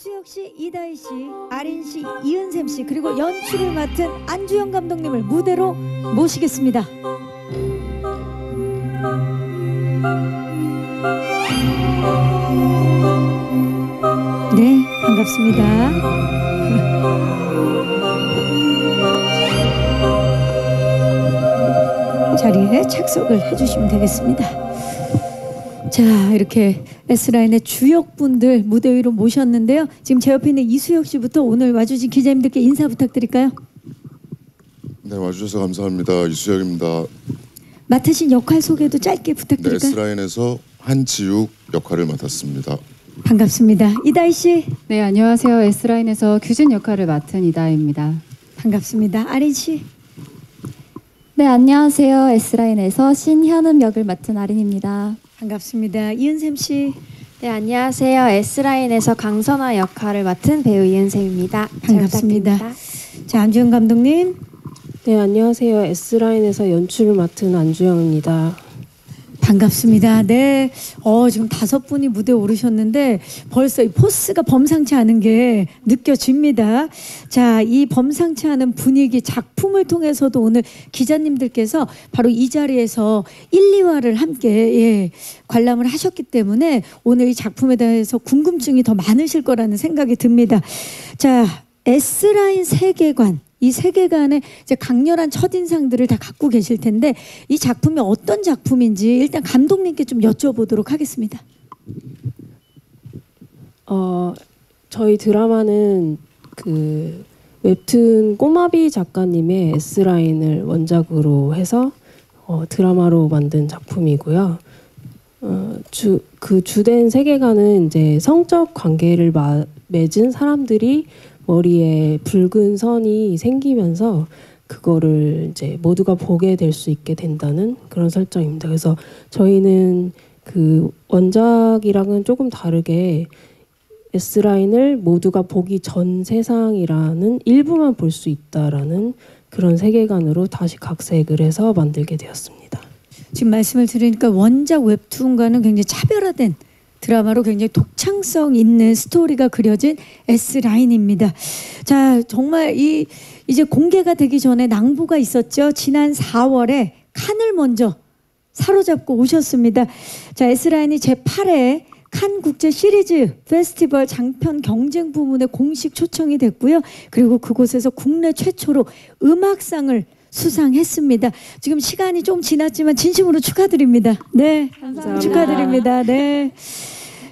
이수혁 씨, 이다희 씨, 아린 씨, 이은샘 씨, 그리고 연출을 맡은 안주영 감독님을 무대로 모시겠습니다. 네, 반갑습니다. 자리에 착석을 해주시면 되겠습니다. 자, 이렇게 S라인의 주역분들 무대 위로 모셨는데요. 지금 제 옆에 있는 이수혁 씨부터 오늘 와주신 기자님들께 인사 부탁드릴까요? 네, 와주셔서 감사합니다. 이수혁입니다. 맡으신 역할 소개도 짧게 부탁드릴까요? 네, S라인에서 한지욱 역할을 맡았습니다. 반갑습니다. 이다희 씨. 네, 안녕하세요. S라인에서 규진 역할을 맡은 이다희입니다. 반갑습니다. 아린 씨. 네, 안녕하세요. S라인에서 신현음 역을 맡은 아린입니다. 반갑습니다. 이은샘 씨. 네, 안녕하세요. S라인에서 강선아 역할을 맡은 배우 이은샘입니다. 반갑습니다. 자, 안주영 감독님. 네, 안녕하세요. S라인에서 연출을 맡은 안주영입니다. 반갑습니다. 네, 지금 5분이 무대에 오르셨는데 벌써 이 포스가 범상치 않은 게 느껴집니다. 자, 이 범상치 않은 분위기, 작품을 통해서도 오늘 기자님들께서 바로 이 자리에서 1, 2화를 함께 관람을 하셨기 때문에 오늘 이 작품에 대해서 궁금증이 더 많으실 거라는 생각이 듭니다. 자, S라인 세계관, 이 세계관의 이제 강렬한 첫인상들을 다 갖고 계실 텐데 이 작품이 어떤 작품인지 일단 감독님께 좀 여쭤보도록 하겠습니다. 저희 드라마는 그 웹툰 꼬마비 작가님의 S라인을 원작으로 해서 드라마로 만든 작품이고요. 그 주된 세계관은 이제 성적 관계를 맺은 사람들이 머리에 붉은 선이 생기면서 그거를 이제 모두가 보게 될 수 있게 된다는 그런 설정입니다. 그래서 저희는 그 원작이랑은 조금 다르게 S라인을 모두가 보기 전 세상이라는 일부만 볼 수 있다라는 그런 세계관으로 다시 각색을 해서 만들게 되었습니다. 지금 말씀을 들으니까 원작 웹툰과는 굉장히 차별화된 드라마로 굉장히 독창성 있는 스토리가 그려진 S라인입니다. 자, 정말 이제 공개가 되기 전에 낭보가 있었죠. 지난 4월에 칸을 먼저 사로잡고 오셨습니다. 자, S라인이 제8회 칸 국제 시리즈 페스티벌 장편 경쟁 부문에 공식 초청이 됐고요. 그리고 그곳에서 국내 최초로 음악상을 수상했습니다. 지금 시간이 좀 지났지만 진심으로 축하드립니다. 네, 감사합니다. 축하드립니다. 네.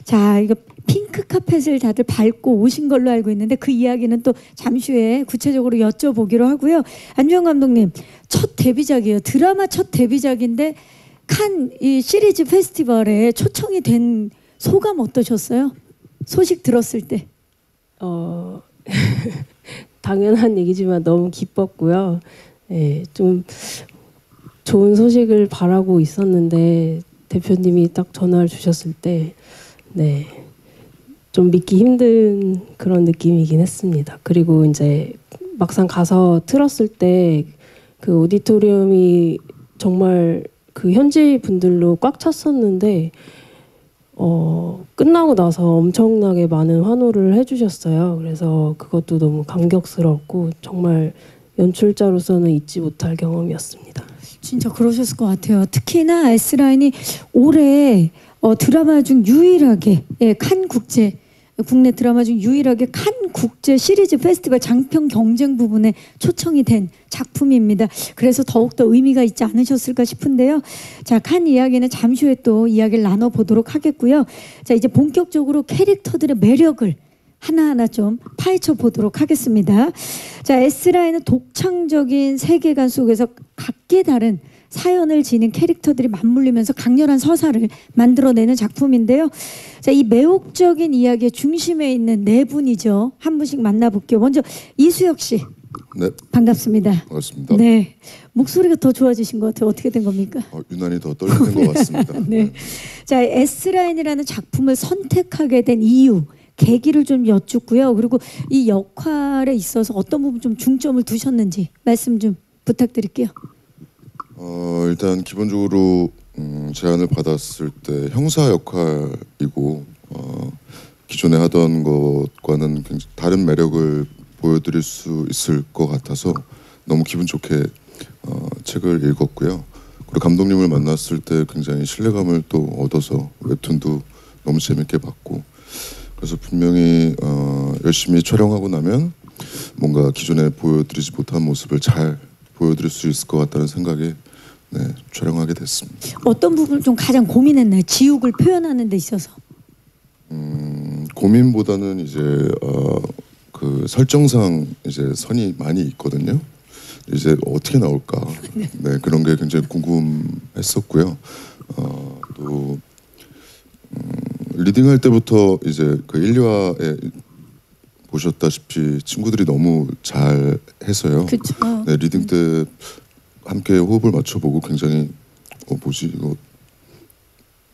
자, 이거 핑크 카펫을 다들 밟고 오신 걸로 알고 있는데 그 이야기는 또 잠시 후에 구체적으로 여쭤보기로 하고요. 안주영 감독님, 첫 데뷔작이에요. 드라마 첫 데뷔작인데 칸 이 시리즈 페스티벌에 초청이 된 소감 어떠셨어요? 소식 들었을 때. 당연한 얘기지만 너무 기뻤고요. 네, 좀 좋은 소식을 바라고 있었는데 대표님이 딱 전화를 주셨을 때 네, 좀 믿기 힘든 그런 느낌이긴 했습니다. 그리고 이제 막상 가서 틀었을 때 그 오디토리움이 정말 그 현지 분들로 꽉 찼었는데 끝나고 나서 엄청나게 많은 환호를 해주셨어요. 그래서 그것도 너무 감격스럽고 정말 연출자로서는 잊지 못할 경험이었습니다. 진짜 그러셨을 것 같아요. 특히나 S라인이 올해 드라마 중 유일하게 칸 국내 드라마 중 유일하게 칸 국제 시리즈 페스티벌 장편 경쟁 부분에 초청이 된 작품입니다. 그래서 더욱더 의미가 있지 않으셨을까 싶은데요. 자, 칸 이야기는 잠시 후에 또 이야기를 나눠보도록 하겠고요. 자, 이제 본격적으로 캐릭터들의 매력을 하나하나 좀 파헤쳐 보도록 하겠습니다. 자, S라인은 독창적인 세계관 속에서 각기 다른 사연을 지닌 캐릭터들이 맞물리면서 강렬한 서사를 만들어내는 작품인데요. 자, 이 매혹적인 이야기의 중심에 있는 네 분이죠. 한 분씩 만나볼게요. 먼저 이수혁 씨. 네. 반갑습니다. 반갑습니다. 네. 목소리가 더 좋아지신 것 같아요. 어떻게 된 겁니까? 유난히 더 떨리는 것 같습니다. 네. 자, S라인이라는 작품을 선택하게 된 이유, 계기를 좀 여쭙고요. 그리고 이 역할에 있어서 어떤 부분 좀 중점을 두셨는지 말씀 좀 부탁드릴게요. 일단 기본적으로 제안을 받았을 때 형사 역할이고 기존에 하던 것과는 굉장히 다른 매력을 보여드릴 수 있을 것 같아서 너무 기분 좋게 책을 읽었고요. 그리고 감독님을 만났을 때 굉장히 신뢰감을 또 얻어서 웹툰도 너무 재밌게 봤고, 그래서 분명히 열심히 촬영하고 나면 뭔가 기존에 보여드리지 못한 모습을 잘 보여드릴 수 있을 것 같다는 생각에 촬영하게 됐습니다. 어떤 부분을 좀 가장 고민했나요? 지옥을 표현하는 데 있어서. 고민보다는 이제 그 설정상 이제 선이 많이 있거든요. 이제 어떻게 나올까, 그런 게 굉장히 궁금했었고요. 또 리딩할 때부터 이제 그 1, 2화에 보셨다시피 친구들이 너무 잘 해서요. 그쵸. 리딩 때 함께 호흡을 맞춰보고 굉장히 뭐지 이거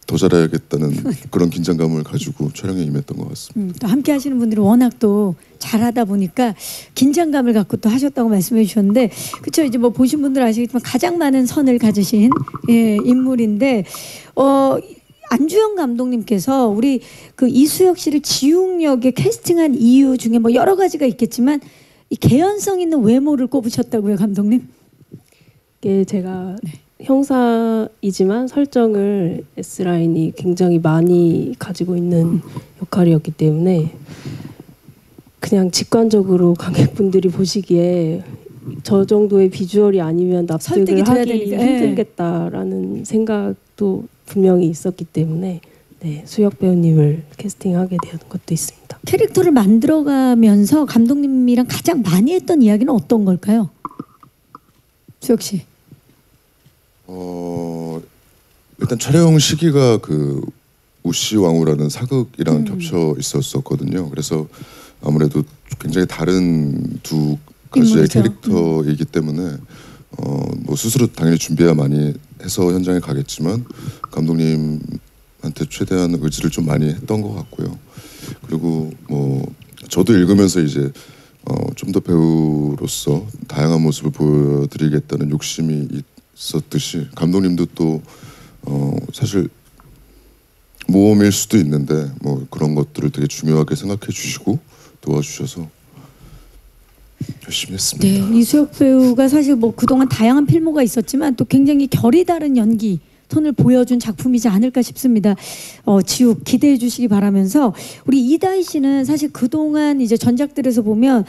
더 잘해야겠다는 그런 긴장감을 가지고 촬영에 임했던 것 같습니다. 또 함께 하시는 분들이 워낙 또 잘하다 보니까 긴장감을 갖고 또 하셨다고 말씀해 주셨는데, 그렇죠. 이제 뭐 보신 분들 아시겠지만 가장 많은 선을 가지신 인물인데, 안주영 감독님께서 우리 그 이수혁 씨를 지웅 역에 캐스팅한 이유 중에 뭐 여러 가지가 있겠지만 이 개연성 있는 외모를 꼽으셨다고요, 감독님? 이게 제가 형사이지만 설정을 S라인이 굉장히 많이 가지고 있는 역할이었기 때문에 그냥 직관적으로 관객분들이 보시기에 저 정도의 비주얼이 아니면 설득이 납득을 돼야 하기 되니까. 힘들겠다라는 생각도 분명히 있었기 때문에 수혁 배우님을 캐스팅하게 된 것도 있습니다. 캐릭터를 만들어가면서 감독님이랑 가장 많이 했던 이야기는 어떤 걸까요? 수혁 씨. 일단 촬영 시기가 그 우씨 왕후라는 사극이랑 겹쳐 있었거든요. 그래서 아무래도 굉장히 다른 두 가지의 인물이죠. 캐릭터이기 때문에 뭐 스스로 당연히 준비야 많이 해서 현장에 가겠지만 감독님한테 최대한 의지를 좀 많이 했던 것 같고요. 그리고 뭐 저도 읽으면서 이제 좀 더 배우로서 다양한 모습을 보여드리겠다는 욕심이 있었듯이 감독님도 또 사실 모험일 수도 있는데 뭐 그런 것들을 되게 중요하게 생각해 주시고 도와주셔서 열심히 했습니다. 네, 이수혁 배우가 사실 뭐 그동안 다양한 필모가 있었지만 또 굉장히 결이 다른 연기 톤을 보여준 작품이지 않을까 싶습니다. 지옥 기대해 주시기 바라면서, 우리 이다희 씨는 사실 그동안 이제 전작들에서 보면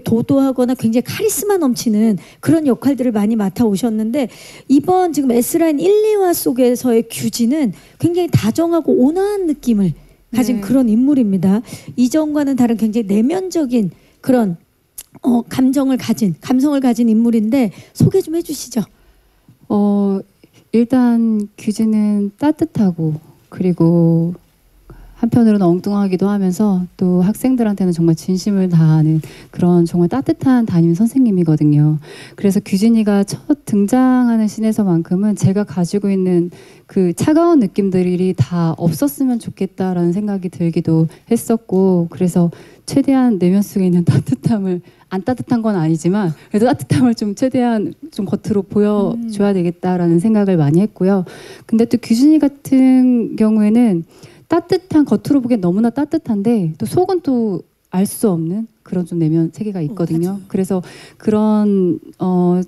도도하거나 굉장히 카리스마 넘치는 그런 역할들을 많이 맡아 오셨는데, 이번 지금 S라인 1, 2화 속에서의 규진은 굉장히 다정하고 온화한 느낌을 가진 그런 인물입니다. 이전과는 다른 굉장히 내면적인 그런 감성을 가진 인물인데 소개 좀 해주시죠. 일단 규진은 따뜻하고, 그리고 한편으로는 엉뚱하기도 하면서 또 학생들한테는 정말 진심을 다하는 그런 정말 따뜻한 담임 선생님이거든요. 그래서 규진이가 첫 등장하는 씬에서만큼은 제가 가지고 있는 그 차가운 느낌들이 다 없었으면 좋겠다라는 생각이 들기도 했었고, 그래서 최대한 내면 속에 있는 따뜻함을, 안 따뜻한 건 아니지만 그래도 따뜻함을 좀 최대한 좀 겉으로 보여줘야 되겠다라는 생각을 많이 했고요. 근데 또 규진이 같은 경우에는 따뜻한, 겉으로 보기엔 너무나 따뜻한데 또 속은 또 알 수 없는 그런 좀 내면 세계가 있거든요. 그래서 그런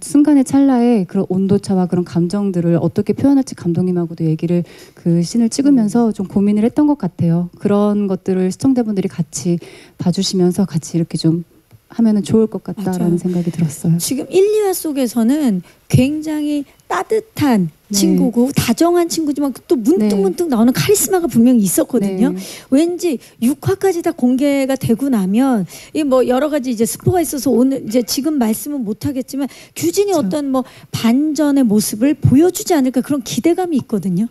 순간의 찰나에 그런 온도차와 그런 감정들을 어떻게 표현할지 감독님하고도 얘기를 그 씬을 찍으면서 좀 고민을 했던 것 같아요. 그런 것들을 시청자분들이 같이 봐주시면서 같이 이렇게 좀 하면은 좋을 것 같다라는 맞아요. 생각이 들었어요. 지금 1, 2화 속에서는 굉장히 따뜻한 친구고 다정한 친구지만 또 문득문득 나오는 카리스마가 분명히 있었거든요. 왠지 6화까지 다 공개가 되고 나면 이 뭐 여러 가지 이제 스포가 있어서 오늘 이제 지금 말씀은 못 하겠지만 규진이 어떤 뭐 반전의 모습을 보여주지 않을까 그런 기대감이 있거든요.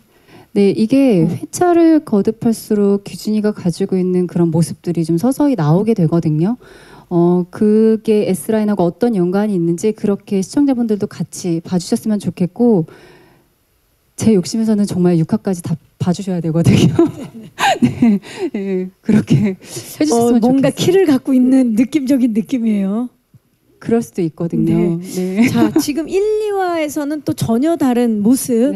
네, 이게 회차를 거듭할수록 규진이가 가지고 있는 그런 모습들이 좀 서서히 나오게 되거든요. 그게 S라인하고 어떤 연관이 있는지 그렇게 시청자분들도 같이 봐주셨으면 좋겠고, 제 욕심에서는 정말 6화까지 다 봐주셔야 되거든요. 네, 그렇게 해주셨으면 뭔가 좋겠어요. 키를 갖고 있는 느낌적인 느낌이에요. 그럴 수도 있거든요. 네. 자, 지금 1, 2화에서는 또 전혀 다른 모습.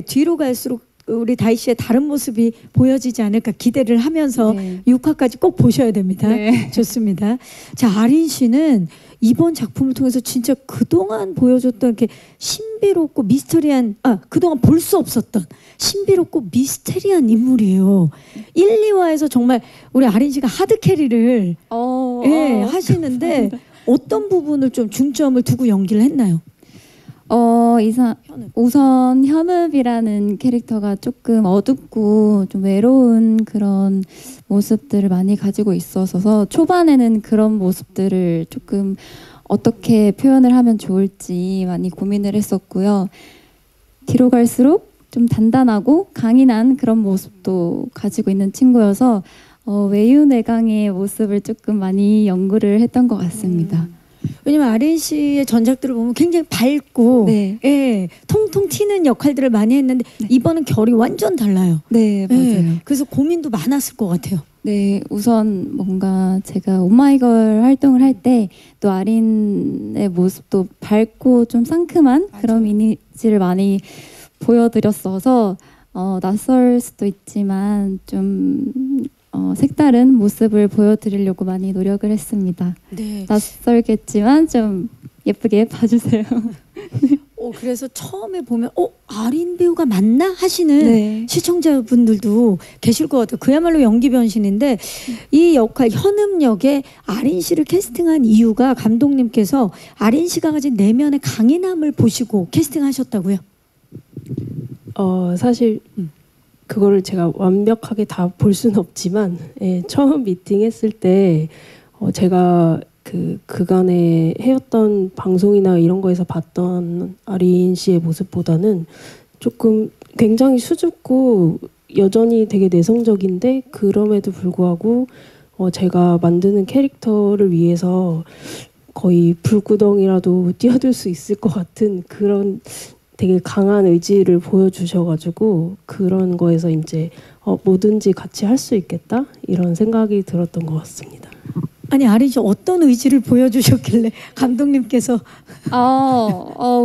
뒤로 갈수록 우리 다희 씨의 다른 모습이 보여지지 않을까 기대를 하면서 네. 6화까지 꼭 보셔야 됩니다. 네. 좋습니다. 자, 아린 씨는 이번 작품을 통해서 진짜 그동안 보여줬던 이렇게 신비롭고 미스터리한, 그동안 볼 수 없었던 신비롭고 미스테리한 인물이에요. 1, 2화에서 정말 우리 아린 씨가 하드 캐리를 하시는데 어떤 부분을 좀 중점을 두고 연기를 했나요? 우선 현읍이라는 캐릭터가 조금 어둡고 좀 외로운 그런 모습들을 많이 가지고 있어서 초반에는 그런 모습들을 조금 어떻게 표현을 하면 좋을지 많이 고민을 했었고요. 뒤로 갈수록 좀 단단하고 강인한 그런 모습도 가지고 있는 친구여서 외유내강의 모습을 조금 많이 연구를 했던 것 같습니다. 왜냐면 아린 씨의 전작들을 보면 굉장히 밝고 네. 통통 튀는 역할들을 많이 했는데 이번은 결이 완전 달라요. 네, 맞아요. 그래서 고민도 많았을 것 같아요. 네, 우선 뭔가 제가 오마이걸 활동을 할 때 또 아린의 모습도 밝고 좀 상큼한 그런 이미지를 많이 보여드렸어서 낯설 수도 있지만 좀 색다른 모습을 보여드리려고 많이 노력을 했습니다. 네. 낯설겠지만 좀 예쁘게 봐주세요. 그래서 처음에 보면 아린 배우가 맞나 하시는 네. 시청자분들도 계실 것 같아요. 그야말로 연기 변신인데 이 역할 현음 역에 아린 씨를 캐스팅한 이유가 감독님께서 아린 씨가 가진 내면의 강인함을 보시고 캐스팅하셨다고요? 사실 그거를 제가 완벽하게 다 볼 수는 없지만 처음 미팅했을 때 제가 그간에 해왔던 방송이나 이런 거에서 봤던 아린 씨의 모습보다는 조금 굉장히 수줍고 여전히 되게 내성적인데 그럼에도 불구하고 제가 만드는 캐릭터를 위해서 거의 불구덩이라도 뛰어들 수 있을 것 같은 그런 되게 강한 의지를 보여주셔가지고 그런 거에서 이제 뭐든지 같이 할 수 있겠다 이런 생각이 들었던 것 같습니다. 아니 아린 씨 어떤 의지를 보여주셨길래 감독님께서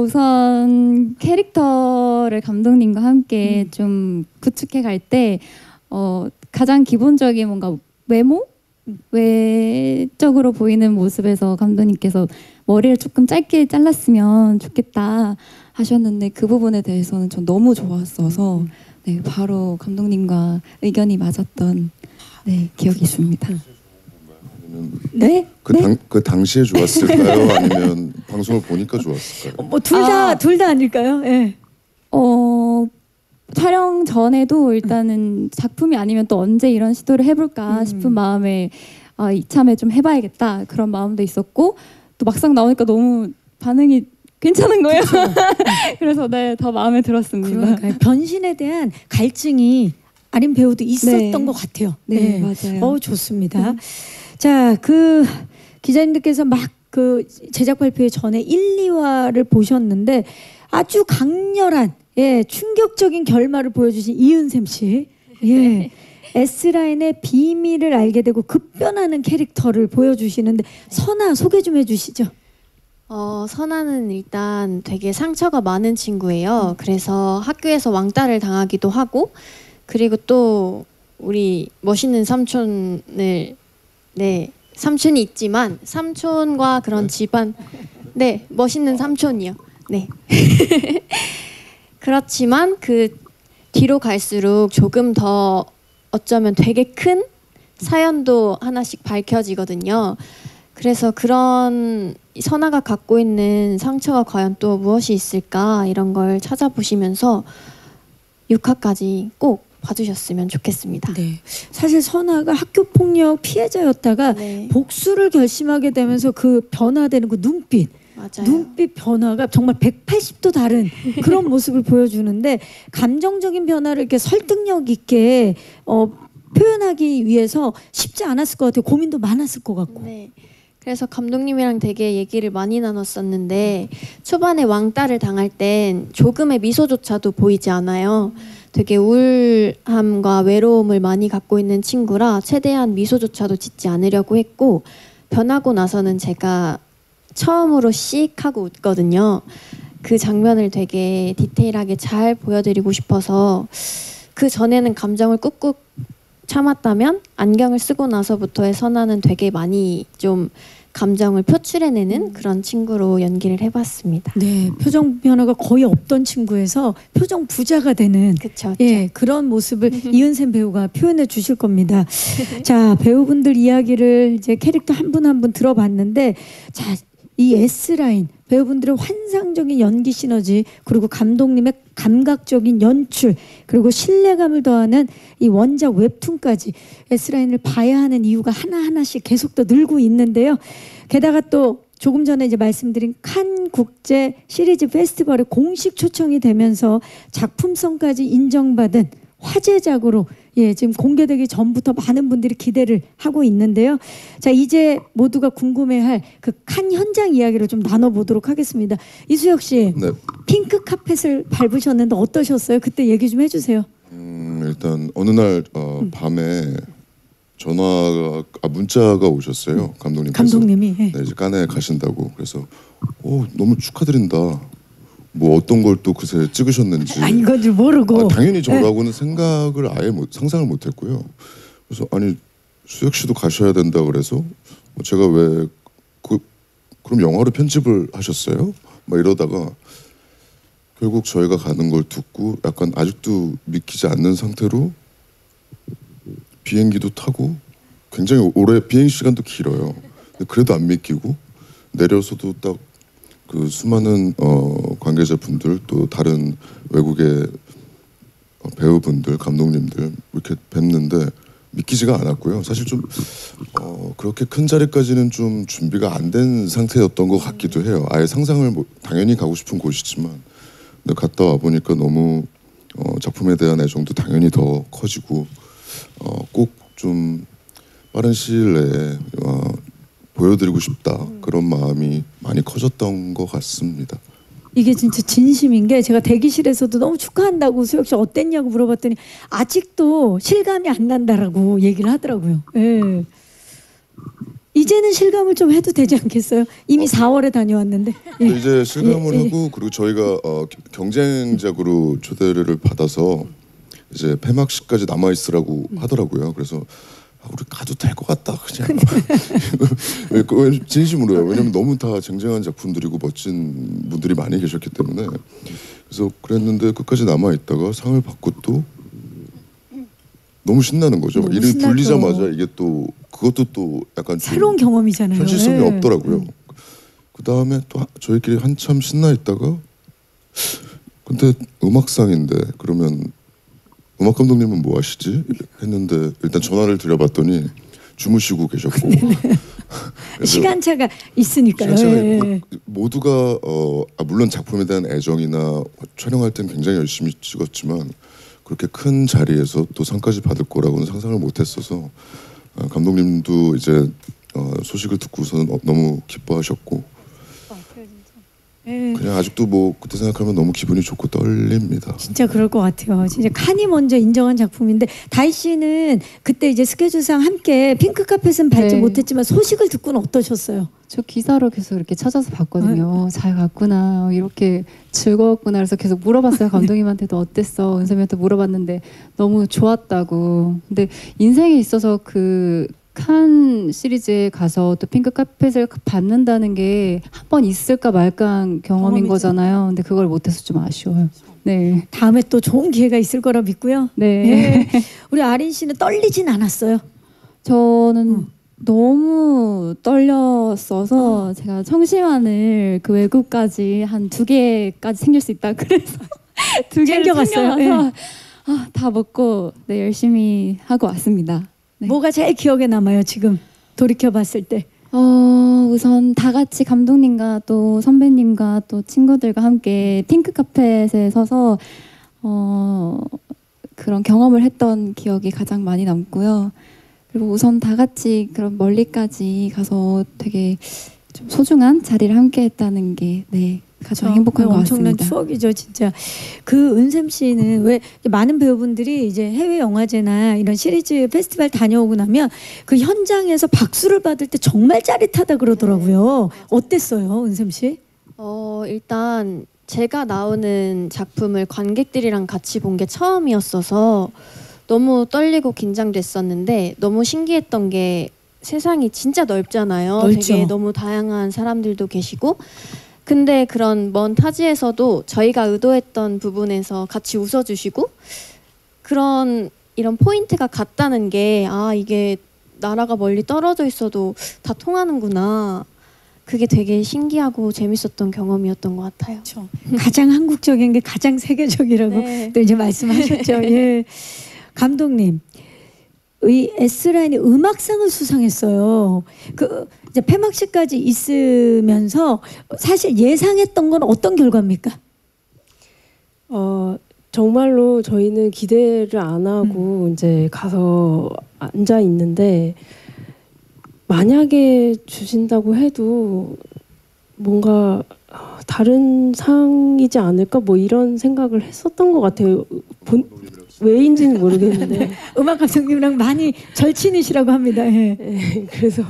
우선 캐릭터를 감독님과 함께 좀 구축해 갈 때 가장 기본적인 뭔가 외적으로 보이는 모습에서 감독님께서 머리를 조금 짧게 잘랐으면 좋겠다 하셨는데 그 부분에 대해서는 전 너무 좋았어서 바로 감독님과 의견이 맞았던 기억이 있습니다. 네? 그 당시에 좋았을까요? 아니면 방송을 보니까 좋았을까요? 뭐 둘 다 아닐까요? 예. 촬영 전에도 일단은 작품이 아니면 또 언제 이런 시도를 해볼까 싶은 마음에 이참에 좀 해봐야겠다 그런 마음도 있었고 또 막상 나오니까 너무 반응이 괜찮은 거예요. 그래서 더 마음에 들었습니다. 그러니까요. 변신에 대한 갈증이 아린 배우도 있었던 것 같아요. 네, 맞아요. 좋습니다. 자, 기자님들께서 막 제작 발표 전에 1, 2화를 보셨는데 아주 강렬한 충격적인 결말을 보여주신 이은샘 씨. S라인의 비밀을 알게 되고 급변하는 캐릭터를 보여주시는데 선아 소개 좀 해주시죠. 선아는 일단 되게 상처가 많은 친구예요. 그래서 학교에서 왕따를 당하기도 하고 그리고 또 우리 멋있는 삼촌이 있지만 삼촌과 그런 집안 멋있는 삼촌이요. 그렇지만 그 뒤로 갈수록 조금 더 어쩌면 되게 큰 사연도 하나씩 밝혀지거든요. 그래서 그런 선아가 갖고 있는 상처가 과연 또 무엇이 있을까 이런 걸 찾아보시면서 6화까지 꼭 봐주셨으면 좋겠습니다. 네, 사실 선아가 학교 폭력 피해자였다가 복수를 결심하게 되면서 그 변화되는 그 눈빛, 맞아요. 눈빛 변화가 정말 180도 다른 그런 모습을 보여주는데 감정적인 변화를 이렇게 설득력 있게 표현하기 위해서 쉽지 않았을 것 같아요. 고민도 많았을 것 같고. 그래서 감독님이랑 되게 얘기를 많이 나눴었는데 초반에 왕따를 당할 땐 조금의 미소조차도 보이지 않아요. 되게 우울함과 외로움을 많이 갖고 있는 친구라 최대한 미소조차도 짓지 않으려고 했고 변하고 나서는 제가 처음으로 씩 하고 웃거든요. 그 장면을 되게 디테일하게 잘 보여드리고 싶어서 그 전에는 감정을 꾹꾹 참았다면 안경을 쓰고 나서부터의 선아는 되게 많이 좀 감정을 표출해내는 그런 친구로 연기를 해봤습니다. 네, 표정 변화가 거의 없던 친구에서 표정 부자가 되는 그쵸. 예, 그런 모습을 이은샘 배우가 표현해 주실 겁니다. 자, 배우분들 이야기를 이제 캐릭터 한 분 한 분 들어봤는데, 자, 이 S라인 배우분들의 환상적인 연기 시너지, 그리고 감독님의 감각적인 연출, 그리고 신뢰감을 더하는 이 원작 웹툰까지 S라인을 봐야 하는 이유가 하나하나씩 계속 더 늘고 있는데요. 게다가 또 조금 전에 이제 말씀드린 칸 국제 시리즈 페스티벌에 공식 초청이 되면서 작품성까지 인정받은 화제작으로 지금 공개되기 전부터 많은 분들이 기대를 하고 있는데요. 자, 이제 모두가 궁금해할 그 칸 현장 이야기를 좀 나눠보도록 하겠습니다. 이수혁 씨, 네. 핑크 카펫을 밟으셨는데 어떠셨어요? 그때 얘기 좀 해주세요. 일단 어느 날 밤에 문자가 오셨어요. 감독님께서. 감독님이. 네, 이제 칸에 가신다고. 그래서 너무 축하드린다. 뭐 어떤 걸 또 그새 찍으셨는지. 이건 줄 모르고. 당연히 저라고는 생각을 아예 상상을 못했고요. 그래서 아니 수혁 씨도 가셔야 된다 그래서 제가 왜 그럼 영화로 편집을 하셨어요? 막 이러다가 결국 저희가 가는 걸 듣고 약간 아직도 믿기지 않는 상태로 비행기도 타고 굉장히 오래 비행 시간도 길어요. 근데 그래도 안 믿기고 내려서도 딱 그 수많은 관계자분들 또 다른 외국의 배우분들 감독님들 이렇게 뵙는데 믿기지가 않았고요. 사실 좀 그렇게 큰 자리까지는 좀 준비가 안 된 상태였던 것 같기도 해요. 아예 상상을 당연히 가고 싶은 곳이지만 근데 갔다 와 보니까 너무 작품에 대한 애정도 당연히 더 커지고 꼭 좀 빠른 시일 내에 보여드리고 싶다 그런 마음이 많이 커졌던 것 같습니다. 이게 진짜 진심인 게 제가 대기실에서도 너무 축하한다고 수혁 씨 어땠냐고 물어봤더니 아직도 실감이 안 난다라고 얘기를 하더라고요. 예. 이제는 실감을 좀 해도 되지 않겠어요? 이미 4월에 다녀왔는데. 예. 이제 실감을 하고 그리고 저희가 경쟁작으로 초대를 받아서 이제 폐막식까지 남아 있으라고 하더라고요. 그래서 우리 가도 될 것 같다 그냥. 진심으로요. 왜냐면 너무 다 쟁쟁한 작품들이고 멋진 분들이 많이 계셨기 때문에. 그래서 그랬는데 끝까지 남아 있다가 상을 받고 또 너무 신나는 거죠. 너무 이름이 신나죠. 불리자마자 이게 또 그것도 또 약간 좀 새로운 경험이잖아요. 현실성이 예. 없더라고요. 그 다음에 또 저희끼리 한참 신나 있다가 근데 음악상인데 그러면 음악 감독님은 뭐 하시지? 했는데 일단 전화를 드려봤더니 주무시고 계셨고 시간차가 있으니까요. 시간차가 예. 있고 모두가 물론 작품에 대한 애정이나 촬영할 땐 굉장히 열심히 찍었지만 그렇게 큰 자리에서 또 상까지 받을 거라고는 상상을 못했어서 감독님도 이제 소식을 듣고서는 너무 기뻐하셨고 예. 그냥 아직도 뭐 그때 생각하면 너무 기분이 좋고 떨립니다. 진짜 그럴 것 같아요. 진짜 칸이 먼저 인정한 작품인데 다희 씨는 그때 이제 스케줄상 함께 핑크 카펫은 밟지 네. 못했지만 소식을 듣고는 어떠셨어요? 저 기사로 계속 이렇게 찾아서 봤거든요. 잘 갔구나, 이렇게 즐거웠구나. 그래서 계속 물어봤어요. 감독님한테도 어땠어? 은섭이한테 물어봤는데 너무 좋았다고. 근데 인생에 있어서 그 칸 시리즈에 가서 또 핑크 카펫을 받는다는 게 한 번 있을까 말까 경험인 경험이죠. 거잖아요. 근데 그걸 못해서 좀 아쉬워요. 네. 다음에 또 좋은 기회가 있을 거라 믿고요. 네. 예. 우리 아린 씨는 떨리진 않았어요? 저는 너무 떨렸어서 제가 청심환을 그 외국까지 한 2개까지 챙길 수 있다 그래서 2개를 챙겨갔어요? 챙겨가서 다 먹고 네, 열심히 하고 왔습니다. 네. 뭐가 제일 기억에 남아요 지금 돌이켜 봤을 때? 우선 다 같이 감독님과 또 선배님과 또 친구들과 함께 핑크 카펫에 서서 그런 경험을 했던 기억이 가장 많이 남고요. 그리고 우선 다 같이 그런 멀리까지 가서 되게 좀 소중한 자리를 함께 했다는 게 가장 행복한 것 엄청난 같습니다. 추억이죠, 진짜. 그 은샘 씨는 왜 많은 배우분들이 이제 해외 영화제나 이런 시리즈 페스티벌 다녀오고 나면 그 현장에서 박수를 받을 때 정말 짜릿하다 그러더라고요. 어땠어요, 은샘 씨? 일단 제가 나오는 작품을 관객들이랑 같이 본 게 처음이었어서 너무 떨리고 긴장됐었는데 너무 신기했던 게 세상이 진짜 넓잖아요. 넓죠. 되게 너무 다양한 사람들도 계시고 근데 그런 먼 타지에서도 저희가 의도했던 부분에서 같이 웃어주시고 그런 이런 포인트가 같다는 게 이게 나라가 멀리 떨어져 있어도 다 통하는구나. 그게 되게 신기하고 재밌었던 경험이었던 것 같아요. 그렇죠. 가장 한국적인 게 가장 세계적이라고 네. 또 이제 말씀하셨죠. 예. 감독님, 이 S라인이 음악상을 수상했어요. 그 이제 폐막식까지 있으면서 사실 예상했던 건 어떤 결과입니까? 정말로 저희는 기대를 안 하고 이제 가서 앉아 있는데 만약에 주신다고 해도 뭔가 다른 상이지 않을까 뭐 이런 생각을 했었던 것 같아요. 왜인지는 모르겠는데 음악 감독님이랑 많이 절친이시라고 합니다. 예. 네, 그래서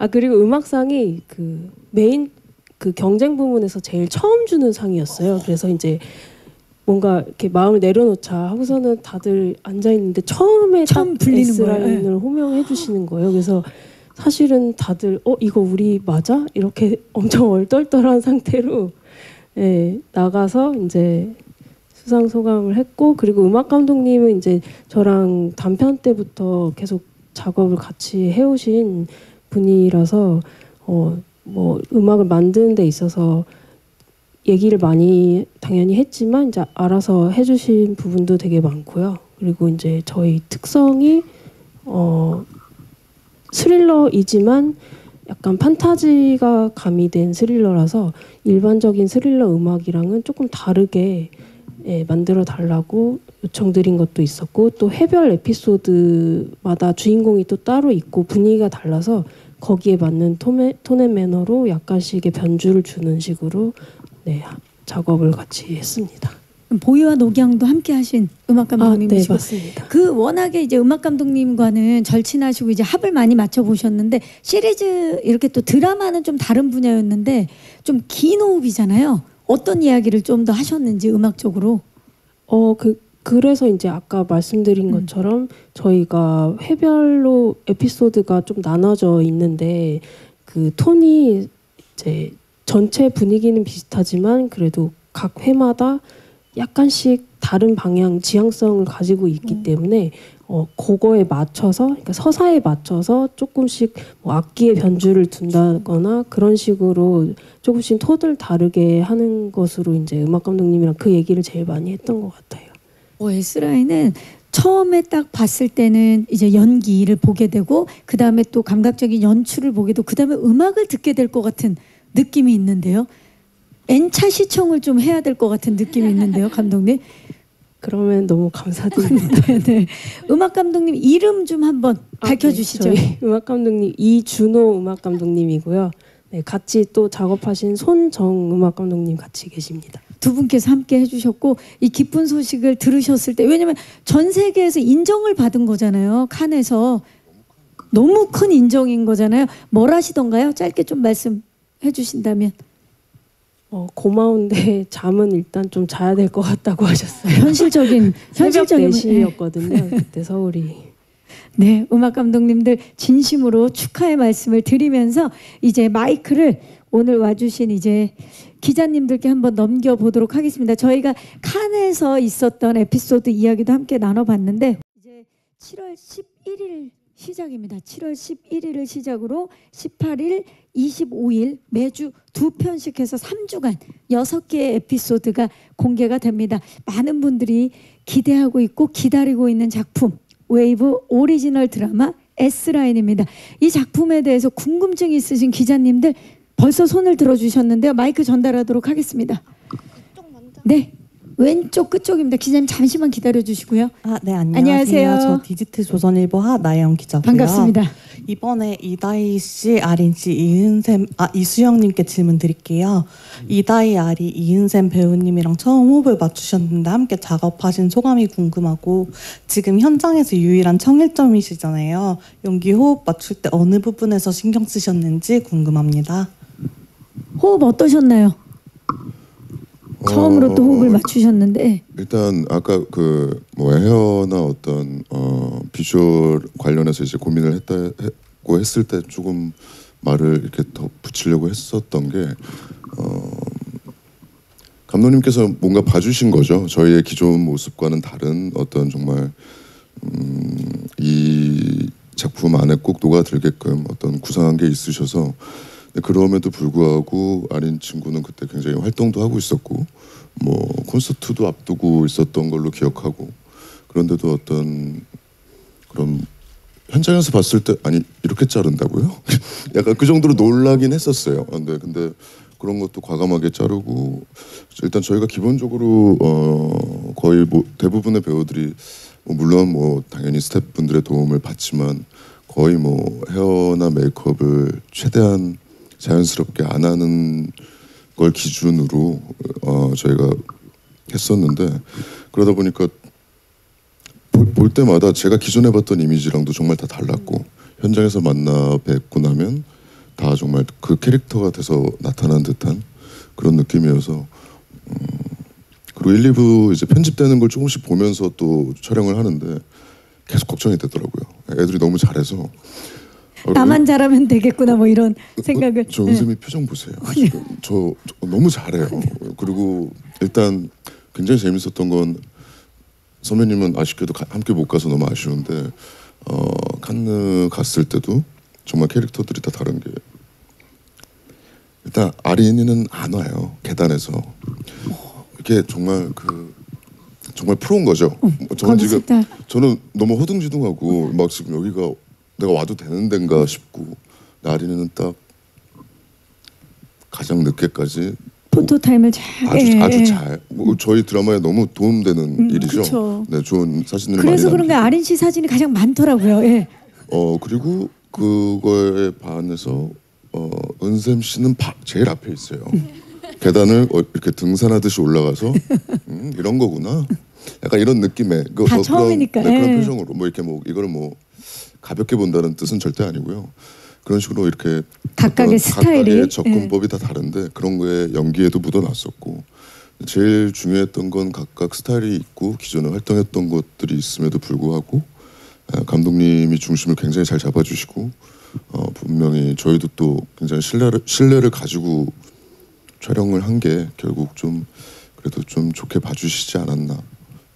그리고 음악상이 그 메인 그 경쟁 부문에서 제일 처음 주는 상이었어요. 그래서 이제 뭔가 이렇게 마음을 내려놓자 하고서는 다들 앉아 있는데 처음 불리는 S라인을 거예요. 호명해 주시는 거예요. 그래서 사실은 다들 이거 우리 맞아? 이렇게 엄청 얼떨떨한 상태로 나가서 이제 수상 소감을 했고 그리고 음악 감독님은 이제 저랑 단편 때부터 계속 작업을 같이 해오신 분이라서 뭐 음악을 만드는 데 있어서 얘기를 많이 당연히 했지만 이제 알아서 해주신 부분도 되게 많고요. 그리고 이제 저희 특성이 스릴러이지만 약간 판타지가 가미된 스릴러라서 일반적인 스릴러 음악이랑은 조금 다르게 만들어 달라고 요청드린 것도 있었고 또 해별 에피소드마다 주인공이 또 따로 있고 분위기가 달라서 거기에 맞는 톤앤 매너로 약간씩의 변주를 주는 식으로 작업을 같이 했습니다. 보이와 녹양도 함께 하신 음악 감독님이시고 네, 맞습니다. 그 워낙에 이제 음악 감독님과는 절친하시고 이제 합을 많이 맞춰 보셨는데 시리즈 이렇게 또 드라마는 좀 다른 분야였는데 좀 긴 호흡이잖아요. 어떤 이야기를 좀 더 하셨는지 음악적으로. 그래서 이제 아까 말씀드린 것처럼 저희가 회별로 에피소드가 좀 나눠져 있는데 그 톤이 이제 전체 분위기는 비슷하지만 그래도 각 회마다 약간씩 다른 방향 지향성을 가지고 있기 때문에 그거에 맞춰서 그러니까 서사에 맞춰서 조금씩 뭐 악기의 변주를 둔다거나 그런 식으로 조금씩 톤을 다르게 하는 것으로 이제 음악 감독님이랑 그 얘기를 제일 많이 했던 것 같아요. S라인은 처음에 딱 봤을 때는 이제 연기를 보게 되고 그 다음에 또 감각적인 연출을 보게 되고 그 다음에 음악을 듣게 될 것 같은 느낌이 있는데요. N차 시청을 좀 해야 될 것 같은 느낌이 있는데요, 감독님. 그러면 너무 감사드립니다. 네. 음악 감독님 이름 좀 한번 밝혀주시죠. 네, 저희 음악 감독님 이준호 음악 감독님이고요. 네, 같이 또 작업하신 손정 음악 감독님 같이 계십니다. 두 분께서 함께 해주셨고 이 기쁜 소식을 들으셨을 때 왜냐면 전 세계에서 인정을 받은 거잖아요. 칸에서 너무 큰 인정인 거잖아요. 뭘 하시던가요? 짧게 좀 말씀해 주신다면. 고마운데 잠은 일단 좀 자야 될 것 같다고 하셨어요. 현실적인 새벽 네. 4시였거든요. 그때 서울이. 네, 음악 감독님들 진심으로 축하의 말씀을 드리면서 이제 마이크를 오늘 와주신 이제 기자님들께 한번 넘겨보도록 하겠습니다. 저희가 칸에서 있었던 에피소드 이야기도 함께 나눠봤는데 이제 7월 11일 시작입니다. 7월 11일을 시작으로 18일, 25일 매주 2편씩 해서 3주간 6개의 에피소드가 공개가 됩니다. 많은 분들이 기대하고 있고 기다리고 있는 작품 웨이브 오리지널 드라마 S라인입니다. 이 작품에 대해서 궁금증이 있으신 기자님들 벌써 손을 들어주셨는데요. 마이크 전달하도록 하겠습니다. 네, 왼쪽 끝쪽입니다. 기자님 잠시만 기다려주시고요. 네, 안녕하세요. 안녕하세요. 저 디지털 조선일보 나영 기자고요. 반갑습니다. 이번에 이다희 씨, 아린 씨, 이은샘, 이수영님께 질문 드릴게요. 이다희, 아리, 이은샘 배우님이랑 처음 호흡을 맞추셨는데 함께 작업하신 소감이 궁금하고 지금 현장에서 유일한 청일점이시잖아요. 연기 호흡 맞출 때 어느 부분에서 신경 쓰셨는지 궁금합니다. 호흡 어떠셨나요? 처음으로 또 호흡을 맞추셨는데 일단 아까 그 뭐 헤어나 어떤 비주얼 관련해서 이제 고민을 했고 했을 때 조금 말을 이렇게 더 붙이려고 했었던 게 감독님께서 뭔가 봐주신 거죠. 저희의 기존 모습과는 다른 어떤 정말 이 작품 안에 꼭 녹아들게끔 어떤 구상한 게 있으셔서 그럼에도 불구하고 아린 친구는 그때 굉장히 활동도 하고 있었고 뭐 콘서트도 앞두고 있었던 걸로 기억하고 그런데도 어떤 그런 현장에서 봤을 때 아니 이렇게 자른다고요? 약간 그 정도로 놀라긴 했었어요. 근데 그런 것도 과감하게 자르고 일단 저희가 기본적으로 거의 뭐 대부분의 배우들이 물론 뭐 당연히 스태프분들의 도움을 받지만 거의 뭐 헤어나 메이크업을 최대한 자연스럽게 안 하는 걸 기준으로 저희가 했었는데 그러다 보니까 볼 때마다 제가 기존에 봤던 이미지랑도 정말 다 달랐고 현장에서 만나 뵙고 나면 다 정말 그 캐릭터가 돼서 나타난 듯한 그런 느낌이어서 그리고 1, 2부 이제 편집되는 걸 조금씩 보면서 또 촬영을 하는데 계속 걱정이 되더라고요. 애들이 너무 잘해서 나만 잘하면 되겠구나 뭐 이런 생각을. 저 은쌤이 표정 보세요. 지금 저 너무 잘해요. 그리고 일단 굉장히 재밌었던 건 선배님은 아쉽게도 함께 못 가서 너무 아쉬운데 칸느 갔을 때도 정말 캐릭터들이 다 다른 게 일단 아린이는 안 와요. 계단에서 이게 정말 정말 프로인 거죠. 저는 너무 허둥지둥하고 막 지금 여기가 내가 와도 되는 데인가 싶고 아린이는 딱 가장 늦게까지 포토타임을 잘 아주 잘 뭐 저희 드라마에 너무 도움되는 일이죠. 그쵸. 네, 좋은 사진을 그래서 많이 그런가 아린 씨 사진이 가장 많더라고요. 예. 그리고 그거에 반해서 은샘 씨는 제일 앞에 있어요. 계단을 이렇게 등산하듯이 올라가서 이런 거구나. 약간 이런 느낌의 다 처음이니까. 그런 표정으로 뭐 이렇게 뭐 이거를 뭐 가볍게 본다는 뜻은 절대 아니고요. 그런 식으로 이렇게 각각의 스타일이 각각의 접근법이 다 다른데 그런 거에 연기에도 묻어났었고 제일 중요했던 건 각각 스타일이 있고 기존에 활동했던 것들이 있음에도 불구하고 감독님이 중심을 굉장히 잘 잡아주시고 분명히 저희도 또 굉장히 신뢰를 가지고 촬영을 한 게 결국 좀 그래도 좀 좋게 봐주시지 않았나